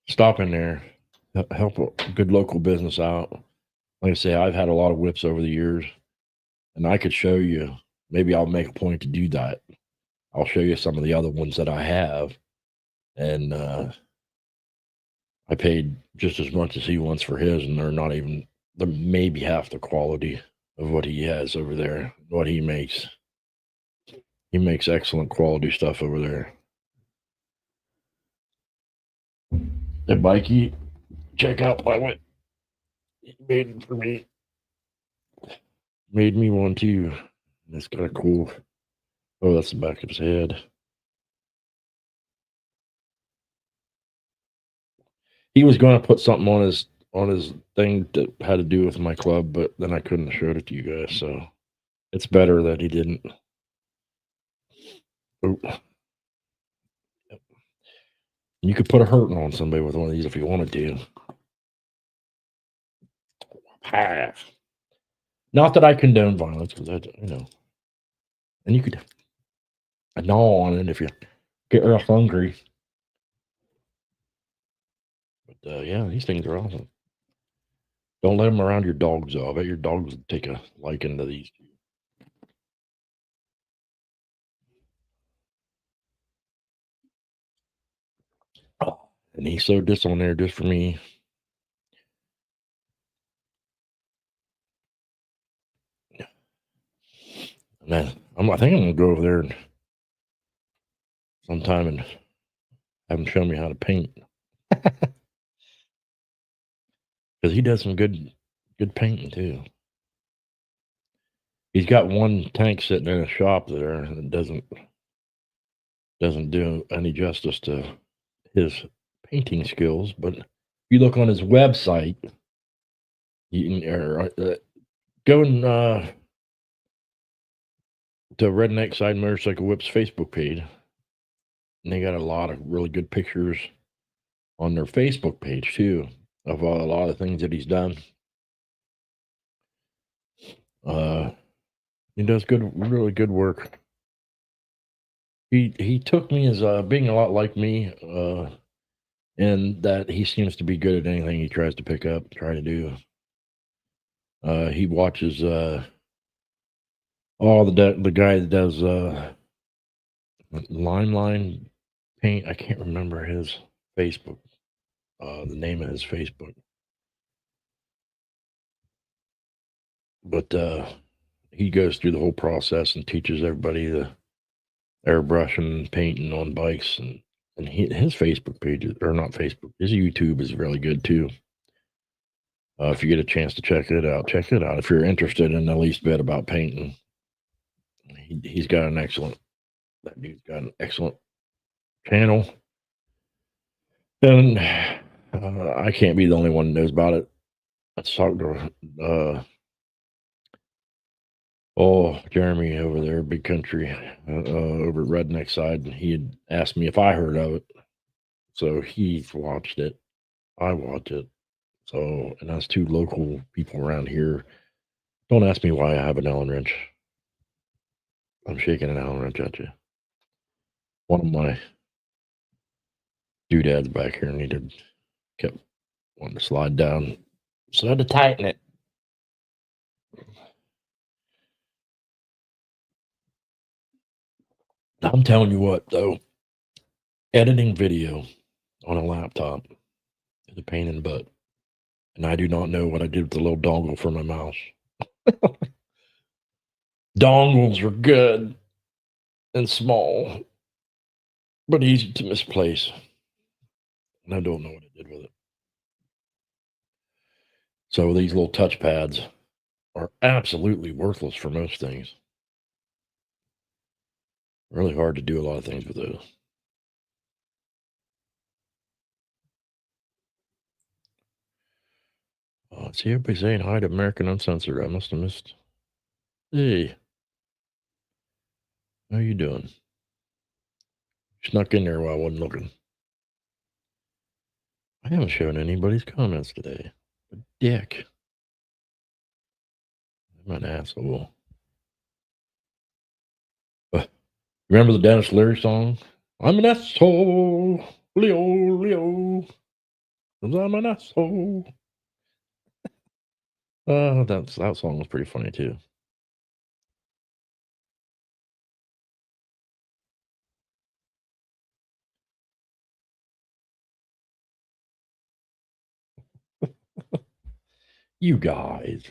stop in there, help a good local business out. Like I say, I've had a lot of whips over the years, and I could show you. Maybe I'll make a point to do that. I'll show you some of the other ones that I have, and I paid just as much as he wants for his, and they're maybe half the quality of what he has over there, what he makes. He makes excellent quality stuff over there. Hey, Mikey, check out my whip. He made it for me. Made me one too. It's kind of cool. Oh, that's the back of his head. He was going to put something on his thing that had to do with my club, but then I couldn't have showed it to you guys, so it's better that he didn't. Oh. You could put a hurting on somebody with one of these if you wanted to. Not that I condone violence, because and you could gnaw on it if you get real hungry. But yeah, these things are awesome. Don't let them around your dogs, though. I bet your dogs would take a liking to these. Oh, and he sewed this on there just for me. And then I think I'm gonna go over there sometime and have him show me how to paint, because he does some good painting too. He's got one tank sitting in a shop there, and it doesn't do any justice to his painting skills. But if you look on his website, you can go and to Redneck Side Motorcycle Whips Facebook page, and they got a lot of really good pictures on their Facebook page too of a lot of things that he's done. He does really good work. He took me as being a lot like me, in that he seems to be good at anything he tries to pick up, try to do. He watches all the guy that does Line paint. I can't remember his Facebook, the name of his Facebook, but he goes through the whole process and teaches everybody the airbrushing and painting on bikes, and his Facebook page or not Facebook, his YouTube is really good too. If you get a chance to check it out. If you're interested in the least bit about painting, he's got an excellent. That dude's got an excellent channel, and I can't be the only one that knows about it. Let's talk to Jeremy over there, Big Country, over at Redneck Side, and he had asked me if I heard of it, so he watched it. I watched it. So, and that's two local people around here. Don't ask me why I have an Allen wrench. I'm shaking an Allen wrench at you. One of my doodads back here kept wanting to slide down, so I had to tighten it. I'm telling you what, though, editing video on a laptop is a pain in the butt. And I do not know what I did with the little dongle for my mouse. Dongles are good. and small, but easy to misplace. And I don't know what I did with it. So these little touch pads are absolutely worthless for most things. Really hard to do a lot of things with those. See everybody saying hi to American Uncensored. I must have missed. Hey, how you doing? Snuck in there while I wasn't looking. I haven't shown anybody's comments today. A dick. I'm an asshole. Remember the Dennis Leary song? I'm an asshole. Leo, Leo. 'Cause I'm an asshole. That song was pretty funny too. You guys.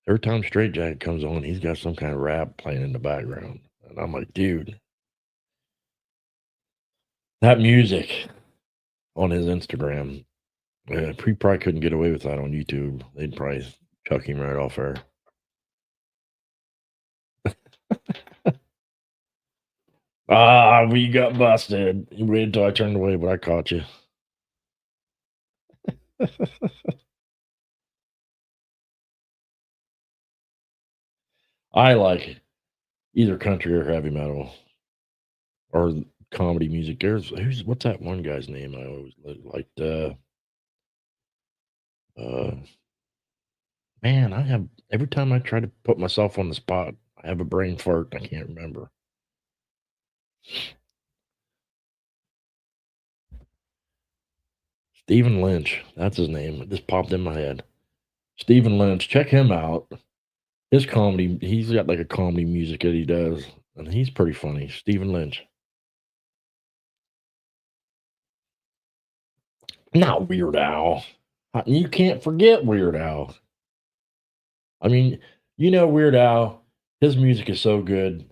Every time Straight Jacket comes on, he's got some kind of rap playing in the background. And I'm like, dude, that music on his Instagram, he probably couldn't get away with that on YouTube. They'd probably chuck him right off there. We got busted. You waited until I turned away, but I caught you. I like either country or heavy metal or comedy music. What's that one guy's name I always liked? Man, I have every time I try to put myself on the spot, I have a brain fart. And I can't remember. Stephen Lynch, that's his name. It just popped in my head. Stephen Lynch, check him out. His comedy, he's got like a comedy music that he does, and he's pretty funny. Stephen Lynch. Not Weird Al. You can't forget Weird Al. I mean, Weird Al, his music is so good.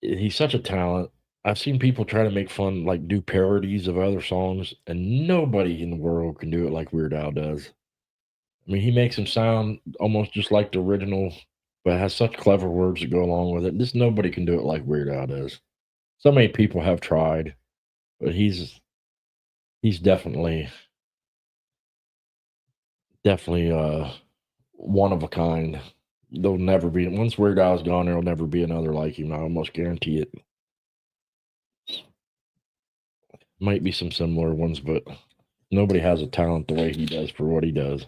He's such a talent. I've seen people try to make fun, like do parodies of other songs, and nobody in the world can do it like Weird Al does. I mean, he makes him sound almost just like the original, but has such clever words that go along with it. Just nobody can do it like Weird Al does. So many people have tried, but he's definitely one of a kind. There'll never be once Weird Al's gone, there'll never be another like him. I almost guarantee it. Might be some similar ones, but nobody has a talent the way he does for what he does.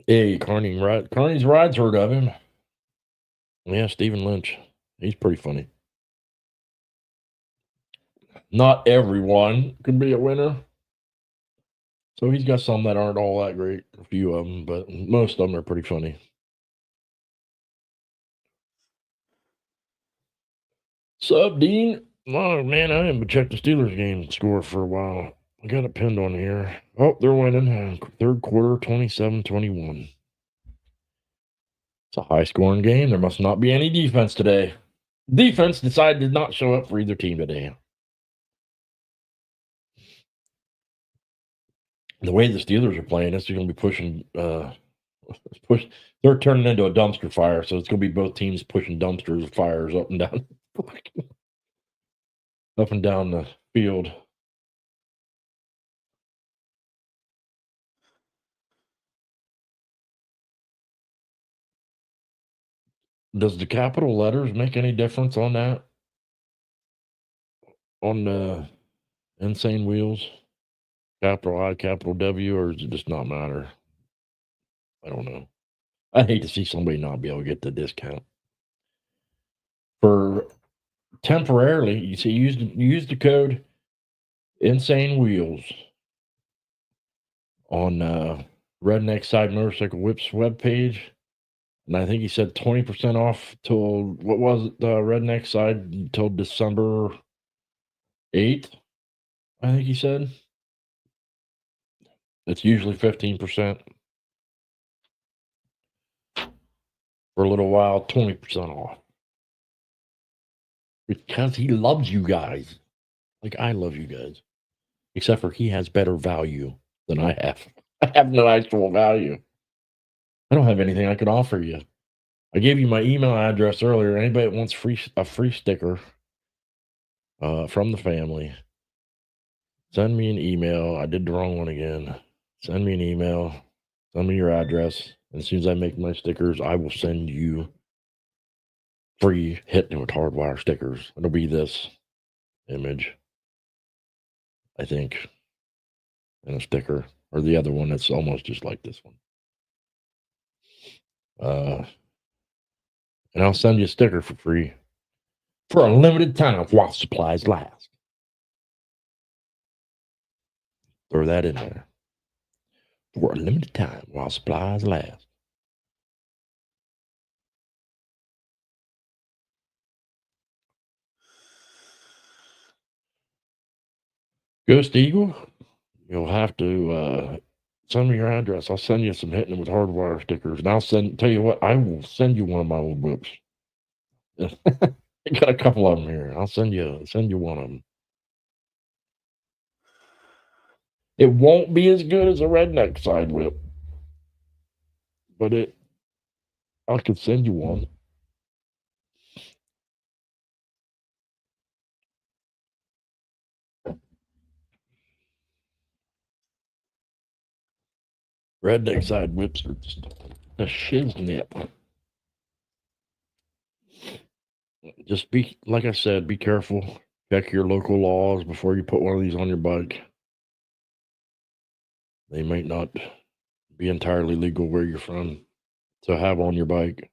Hey, Carney's Ride's heard of him. Yeah, Stephen Lynch. He's pretty funny. Not everyone can be a winner. So he's got some that aren't all that great, a few of them, but most of them are pretty funny. Sup, Dean? Oh, man, I haven't checked the Steelers game score for a while. I got it pinned on here. Oh, they're winning. Third quarter, 27-21. It's a high-scoring game. There must not be any defense today. Defense decided to not show up for either team today. The way the Steelers are playing, it's going to be pushing. They're turning into a dumpster fire, so it's going to be both teams pushing fires up and down, up and down the field. Does the capital letters make any difference on that? On the Insane Wheels? Capital I, capital W, or does it just not matter? I don't know. I'd hate to see somebody not be able to get the discount. For temporarily, you see, use the code Insane Wheels on Redneck Side Motorcycle Whips webpage. And I think he said 20% off till, what was it, Redneck Side, till December 8th. I think he said. It's usually 15%. For a little while, 20% off. Because he loves you guys. Like I love you guys. Except for he has better value than I have. I have no actual value. I don't have anything I could offer you. I gave you my email address earlier. Anybody that wants a free sticker from the family, send me an email. I did the wrong one again. Send me an email. Send me your address. And as soon as I make my stickers, I will send you free Hittin It with HardWire stickers. It'll be this image, I think, and a sticker, or the other one that's almost just like this one. And I'll send you a sticker for free for a limited time while supplies last. Throw that in there. For a limited time while supplies last. Ghost Eagle, you'll have to send me your address. I'll send you some Hittin It with HardWire stickers. And I'll tell you what, I will send you one of my old books. I got a couple of them here. I'll send you one of them. It won't be as good as a redneck side whip, but I could send you one. Redneck side whips are just a shiznit. Just be, like I said, be careful. Check your local laws before you put one of these on your bike. They might not be entirely legal where you're from to have on your bike.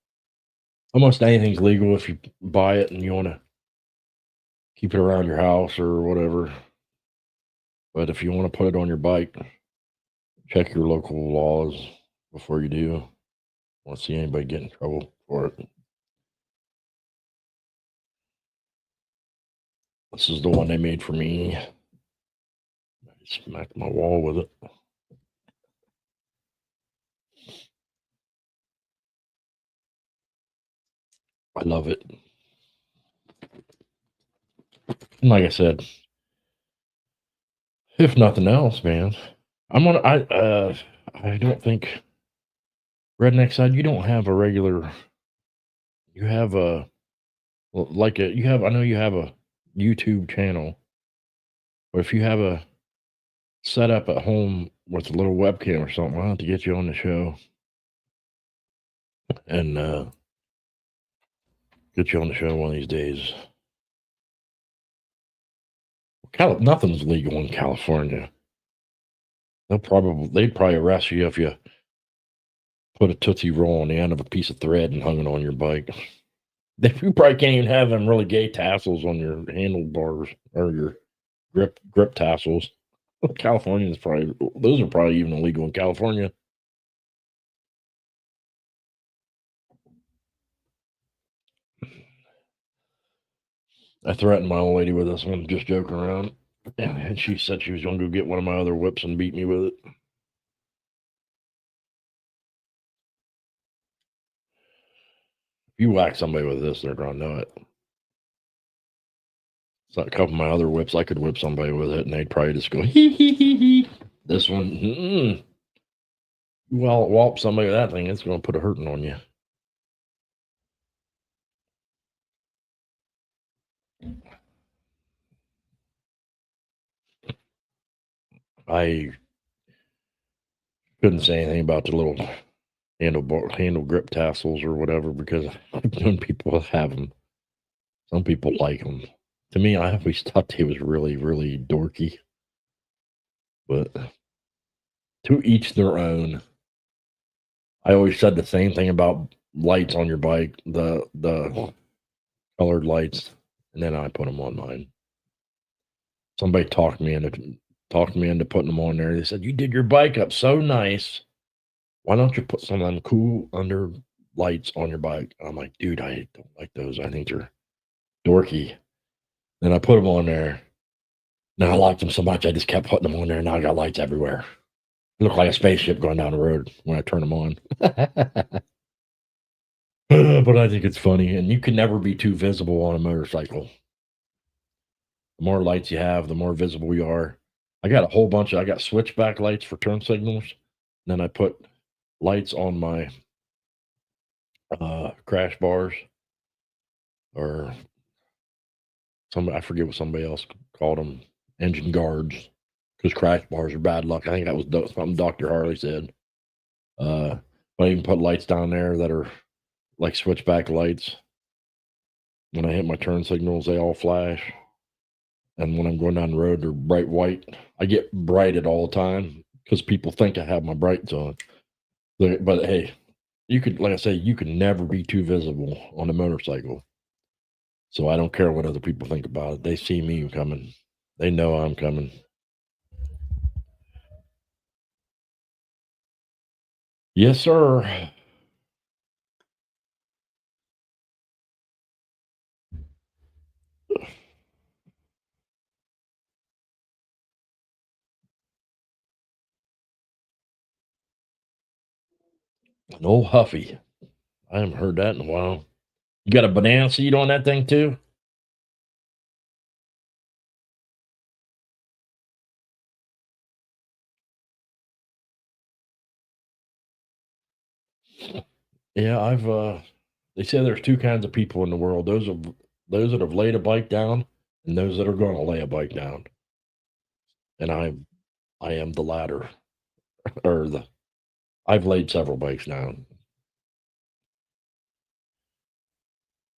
Almost anything's legal if you buy it and you want to keep it around your house or whatever. But if you want to put it on your bike, check your local laws before you do. I want to see anybody get in trouble for it. This is the one they made for me. I smacked my wall with it. I love it. And like I said, if nothing else, man, I don't think redneck side, you don't have a regular, you have a, like a, you have, I know you have a YouTube channel, but if you have a setup at home with a little webcam or something, I'll have to get you on the show and get you on the show one of these days. Nothing's legal in California. They'd probably arrest you if you put a Tootsie Roll on the end of a piece of thread and hung it on your bike. You probably can't even have them really gay tassels on your handlebars or your grip tassels. Californians those are probably even illegal in California. I threatened my old lady with this one, just joking around, and she said she was going to go get one of my other whips and beat me with it. If you whack somebody with this, they're going to know it. It's like a couple of my other whips. I could whip somebody with it, and they'd probably just go hee hee hee hee. This one, you wallop somebody with that thing, it's going to put a hurting on you. I couldn't say anything about the little handle grip tassels or whatever because when people have them, some people like them. To me, I always thought they was really, really dorky. But to each their own. I always said the same thing about lights on your bike, the colored lights, and then I put them on mine. Somebody talked me into putting them on there. They said, "You did your bike up so nice. Why don't you put some of them cool under lights on your bike?" I'm like, dude, I don't like those. I think they're dorky. Then I put them on there, And I liked them so much, I just kept putting them on there, and now I got lights everywhere. It looked like a spaceship going down the road when I turn them on. But I think it's funny, and you can never be too visible on a motorcycle. The more lights you have, the more visible you are. I got a whole bunch I got switchback lights for turn signals. Then I put lights on my crash bars, or I forget what somebody else called them, engine guards, because crash bars are bad luck. I think that was something Dr. Harley said. But I even put lights down there that are like switchback lights. When I hit my turn signals, they all flash. And when I'm going down the road, they're bright white. I get brighted all the time because people think I have my brights on. But hey, you could, like I say, you can never be too visible on a motorcycle. So I don't care what other people think about it. They see me coming. They know I'm coming. Yes, sir. An old Huffy. I haven't heard that in a while. You got a banana seat on that thing too? Yeah, they say there's two kinds of people in the world. Those that have laid a bike down and those that are gonna lay a bike down. And I am the latter. or the I've laid several bikes down.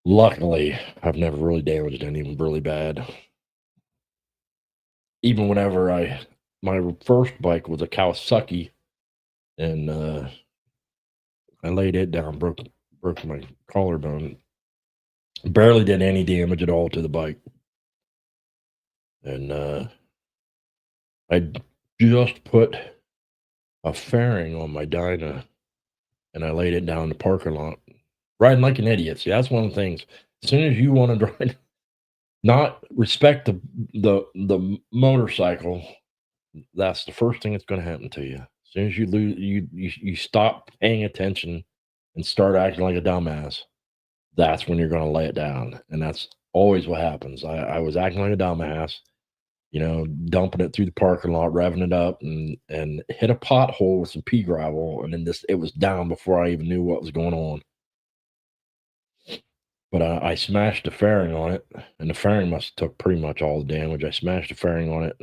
Luckily, I've never really damaged any really bad. Even whenever my first bike was a Kawasaki, and I laid it down, broke my collarbone. Barely did any damage at all to the bike. And I just put a fairing on my Dyna, and I laid it down in the parking lot, riding like an idiot. See, that's one of the things. As soon as you want to drive, not respect the motorcycle, that's the first thing that's going to happen to you. As soon as you lose, you stop paying attention and start acting like a dumbass. That's when you're going to lay it down, and that's always what happens. I was acting like a dumbass, dumping it through the parking lot, revving it up, and hit a pothole with some pea gravel, and then it was down before I even knew what was going on. But I smashed the fairing on it, and the fairing must have took pretty much all the damage. I smashed the fairing on it.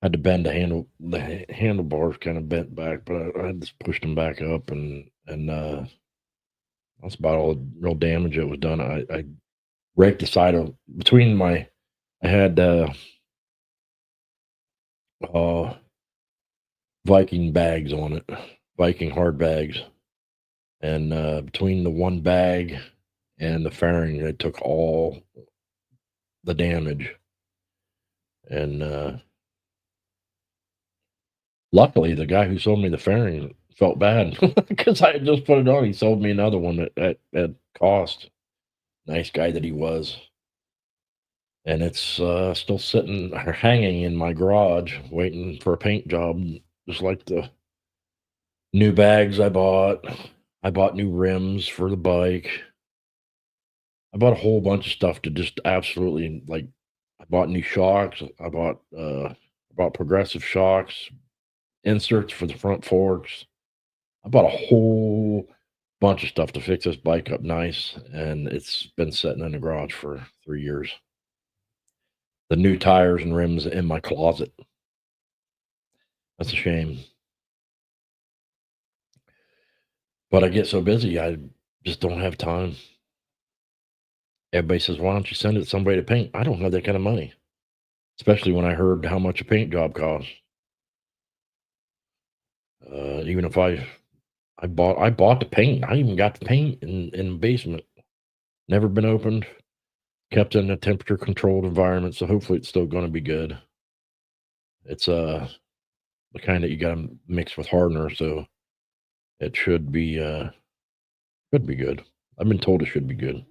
Had to bend the handlebars kind of bent back, but I just pushed them back up, and that's about all the real damage that was done. I raked the side of between my. I had Viking bags on it, Viking hard bags, and between the one bag and the fairing, it took all the damage. And luckily, the guy who sold me the fairing felt bad because I had just put it on. He sold me another one at cost. Nice guy that he was. And it's still sitting or hanging in my garage, waiting for a paint job, just like the new bags I bought. I bought new rims for the bike. I bought a whole bunch of stuff to just absolutely like. I bought new shocks. I bought progressive shocks, inserts for the front forks. I bought a whole bunch of stuff to fix this bike up nice, and it's been sitting in the garage for 3 years. The new tires and rims in my closet. That's a shame. But I get so busy, I just don't have time. Everybody says, "Why don't you send it to somebody to paint?" I don't have that kind of money, especially when I heard how much a paint job costs. Even if I bought the paint. I even got the paint in the basement. Never been opened. Kept in a temperature controlled environment, so hopefully it's still going to be good. It's the kind that you got to mix with hardener, so it should be good. I've been told it should be good.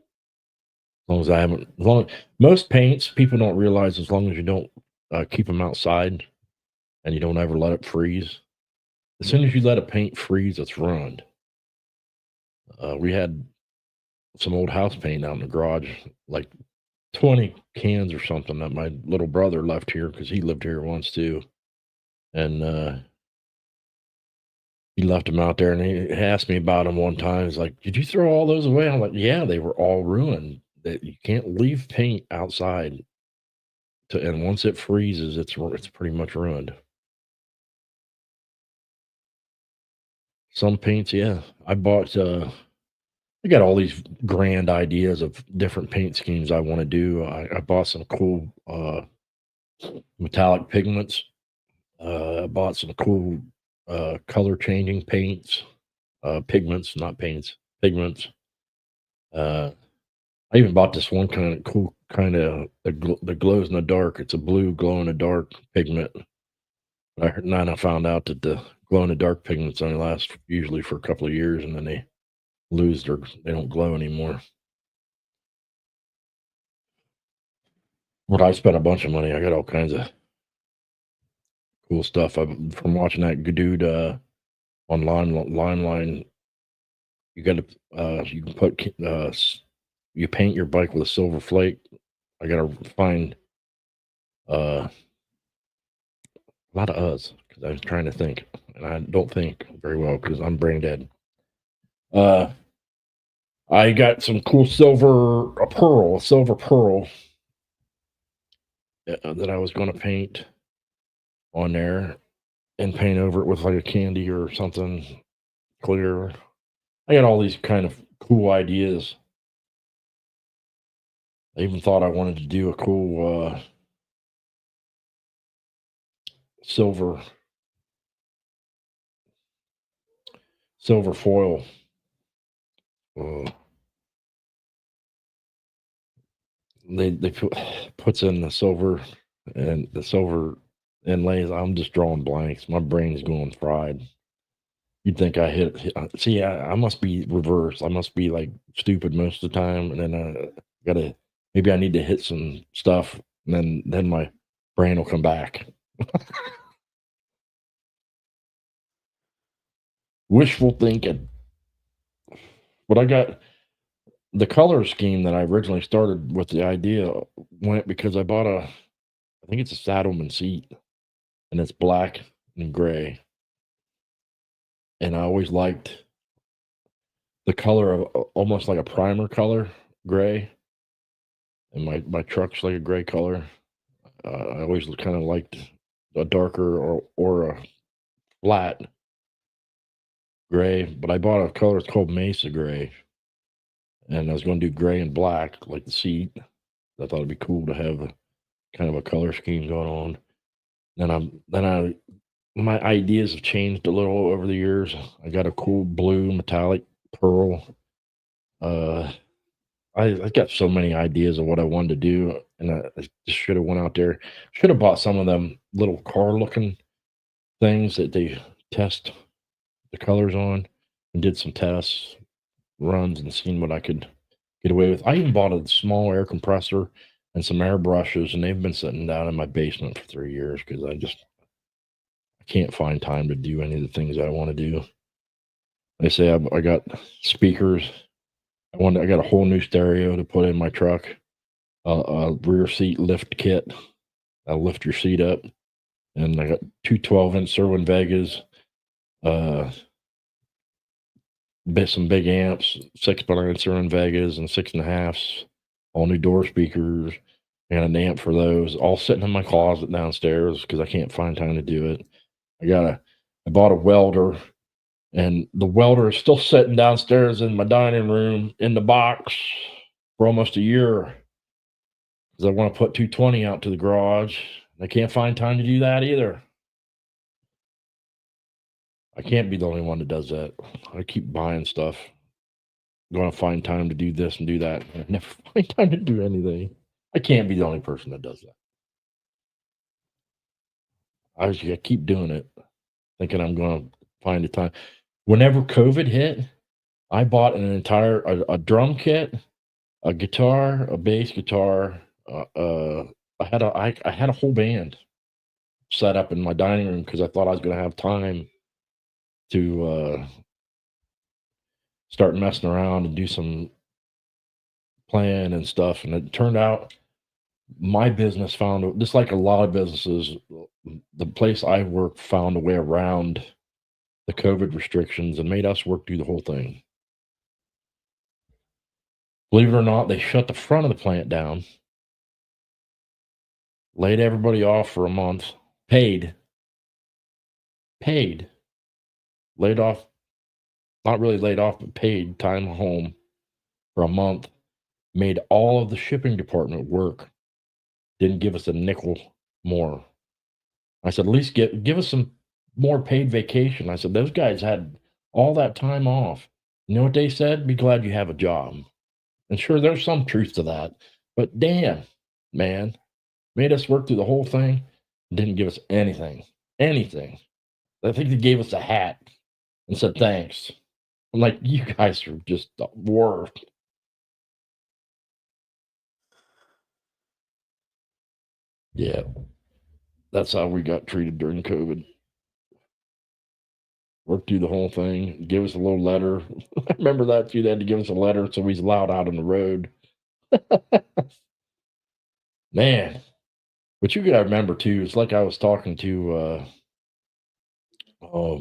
long as I haven't, as long most paints people don't realize as long as you don't keep them outside and you don't ever let it freeze. As soon as you let a paint freeze, it's ruined. We had some old house paint out in the garage, like 20 cans or something that my little brother left here because he lived here once too. And he left them out there and he asked me about them one time. He's like, "Did you throw all those away?" I'm like, "Yeah, they were all ruined. That you can't leave paint outside and once it freezes, it's pretty much ruined." Some paints, yeah. I got all these grand ideas of different paint schemes I want to do. I bought some cool metallic pigments. I bought some cool color changing paints, pigments, not paints, pigments. Uh, I even bought this one kind of cool kind of that glows in the dark. It's a blue glow in the dark pigment. Now I found out that the glow in the dark pigments only last usually for a couple of years, and then they don't glow anymore. But I spent a bunch of money. I got all kinds of cool stuff. From watching that dude online line. You got to you can put you paint your bike with a silver flake. I got to find a lot of us because I was trying to think, and I don't think very well because I'm brain dead. I got some cool a silver pearl that I was going to paint on there and paint over it with like a candy or something clear. I got all these kind of cool ideas. I even thought I wanted to do a cool silver foil. Uh, they puts in the silver and the silver inlays. I'm just drawing blanks. My brain's going fried. You'd think I see, I must be reversed. I must be like stupid most of the time, and then gotta maybe I need to hit some stuff, and then my brain will come back. Wishful thinking. But I got the color scheme that I originally started with the idea went because I bought I think it's a Saddleman seat, and it's black and gray, and I always liked the color of almost like a primer color, gray, and my truck's like a gray color. I always kind of liked a darker or a flat gray, but I bought a color. It's called Mesa Gray, and I was going to do gray and black like the seat. I thought it'd be cool to have kind of a color scheme going on. My ideas have changed a little over the years. I got a cool blue metallic pearl. Uh, I got so many ideas of what I wanted to do, and I just should have went out there. Should have bought some of them little car looking things that they test the colors on, and did some tests runs and seen what I could get away with. I even bought a small air compressor and some airbrushes, and they've been sitting down in my basement for 3 years because I can't find time to do any of the things I want to do. They say I got speakers. I got a whole new stereo to put in my truck. A rear seat lift kit. I'll lift your seat up, and I got two 12-inch Serwin Vegas. Some big amps, 6x9 Serwin Vegas and 6.5s. All new door speakers. And an amp for those. All sitting in my closet downstairs because I can't find time to do it. I bought a welder, and the welder is still sitting downstairs in my dining room in the box for almost a year because I want to put 220 out to the garage. I can't find time to do that either. I can't be the only one that does that. I keep buying stuff. I'm going to find time to do this and do that. I never find time to do anything. I can't be the only person that does that. I keep doing it, thinking I'm going to find the time. Whenever COVID hit, I bought an entire a drum kit a guitar, a bass guitar. I had a whole band set up in my dining room because I thought I was going to have time to start messing around and do some playing and stuff. And it turned out my business found, just like a lot of businesses, the place I work found a way around the COVID restrictions and made us work through the whole thing. Believe it or not, they shut the front of the plant down, laid everybody off for a month, paid, laid off, not really laid off, but paid time home for a month, made all of the shipping department work, didn't give us a nickel more. I said, at least give us some more paid vacation. I said, those guys had all that time off. You know what they said? Be glad you have a job. And sure, there's some truth to that. But damn, man, made us work through the whole thing, didn't give us anything. Anything. I think they gave us a hat and said thanks. I'm like, you guys are just the worst. Yeah, that's how we got treated during COVID. Worked through the whole thing, give us a little letter. I remember that too. They had to give us a letter so we was allowed out on the road. Man, but you gotta remember too, it's like I was talking to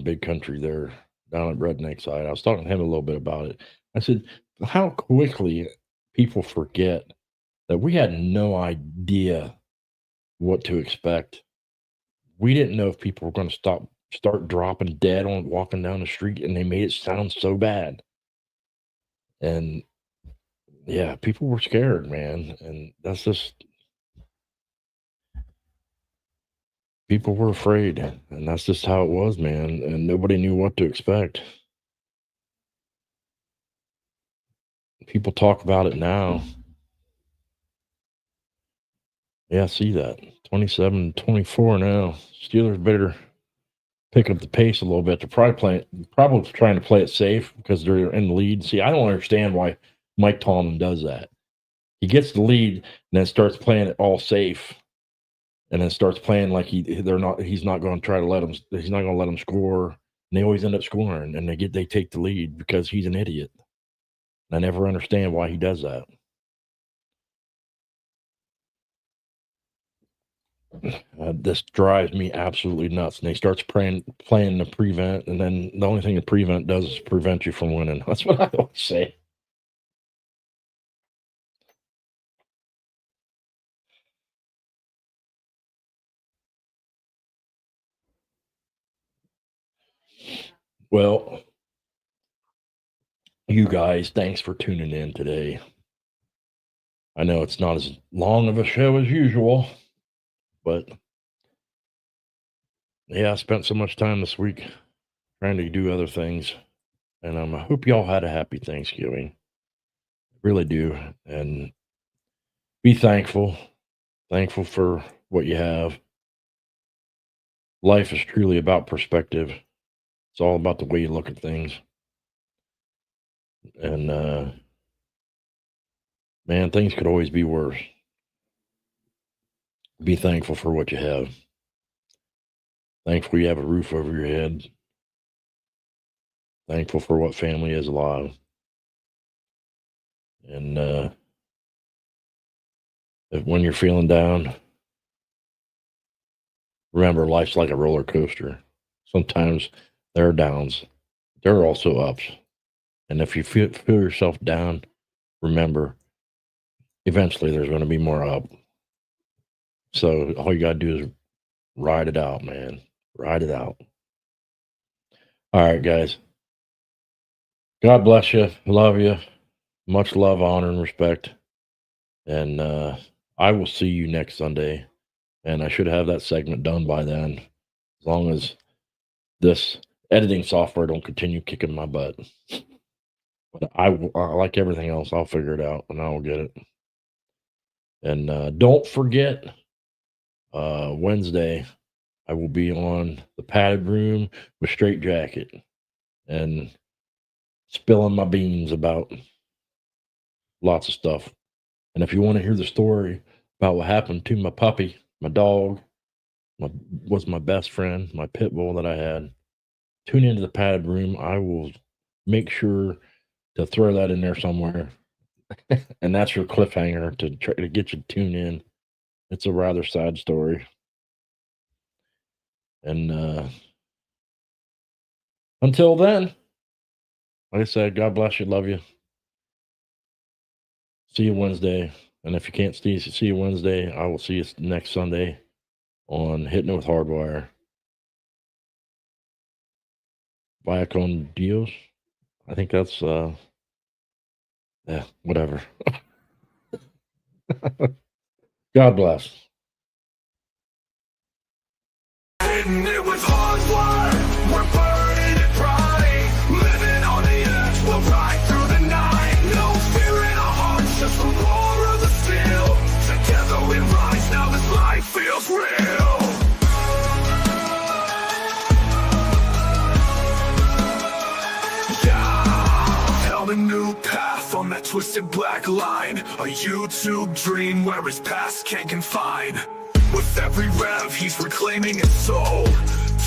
big country there down at Redneck side. I was talking to him a little bit about it. I said, how quickly people forget that we had no idea what to expect. We didn't know if people were going to start dropping dead on walking down the street, and they made it sound so bad. And yeah, people were scared, man. And that's just, people were afraid. And that's just how it was, man. And nobody knew what to expect. People talk about it now. Yeah, I see that. 27-24 now. Steelers better pick up the pace a little bit. They're probably trying to play it safe because they're in the lead. See, I don't understand why Mike Tomlin does that. He gets the lead and then starts playing it all safe, and then starts playing like he's not going to try to he's not going to let them score. And they always end up scoring, and they take the lead because he's an idiot. And I never understand why he does that. This drives me absolutely nuts. And he starts playing the prevent, and then the only thing the prevent does is prevent you from winning. That's what I always say. Well, you guys, thanks for tuning in today. I know it's not as long of a show as usual, but yeah, I spent so much time this week trying to do other things, and I hope y'all had a happy Thanksgiving. Really do, and be thankful. Thankful for what you have. Life is truly about perspective. It's all about the way you look at things. And man, things could always be worse. Be thankful for what you have. Thankful you have a roof over your head. Thankful for what family is alive. And when you're feeling down, remember life's like a roller coaster. Sometimes there are downs, there are also ups. And if you feel yourself down, remember, eventually there's going to be more up. So all you got to do is ride it out, man. Ride it out. All right, guys. God bless you. Love you. Much love, honor, and respect. And I will see you next Sunday. And I should have that segment done by then, as long as this editing software don't continue kicking my butt. But I like everything else, I'll figure it out and I will get it. And don't forget, Wednesday, I will be on the padded room with Straight Jacket and spilling my beans about lots of stuff. And if you want to hear the story about what happened to my puppy, my dog, was my best friend, my pit bull that I had, tune into the padded room. I will make sure to throw that in there somewhere. And that's your cliffhanger to try to get you to tune in. It's a rather sad story. And until then, like I said, God bless you, love you. See you Wednesday. And if you can't see you Wednesday, I will see you next Sunday on Hittin It with HardWire. Via con Dios. I think that's yeah, whatever. God bless. Hittin it with HardWire. We're burning it bright. Living on the edge, we'll ride through the night. No fear in our hearts, just the roar of the steel. Together we rise, now this life feels real. Yeah, held a new path on that twisted black line. A YouTube dream where his past can't confine. With every rev, he's reclaiming his soul,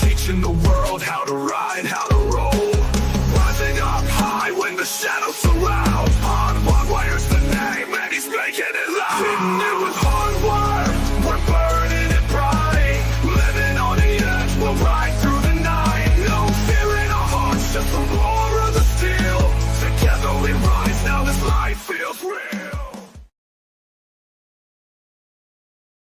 teaching the world how to ride, how to roll. Rising up high when the shadows surround. HardWire's the name, and he's making it loud. Hittin it with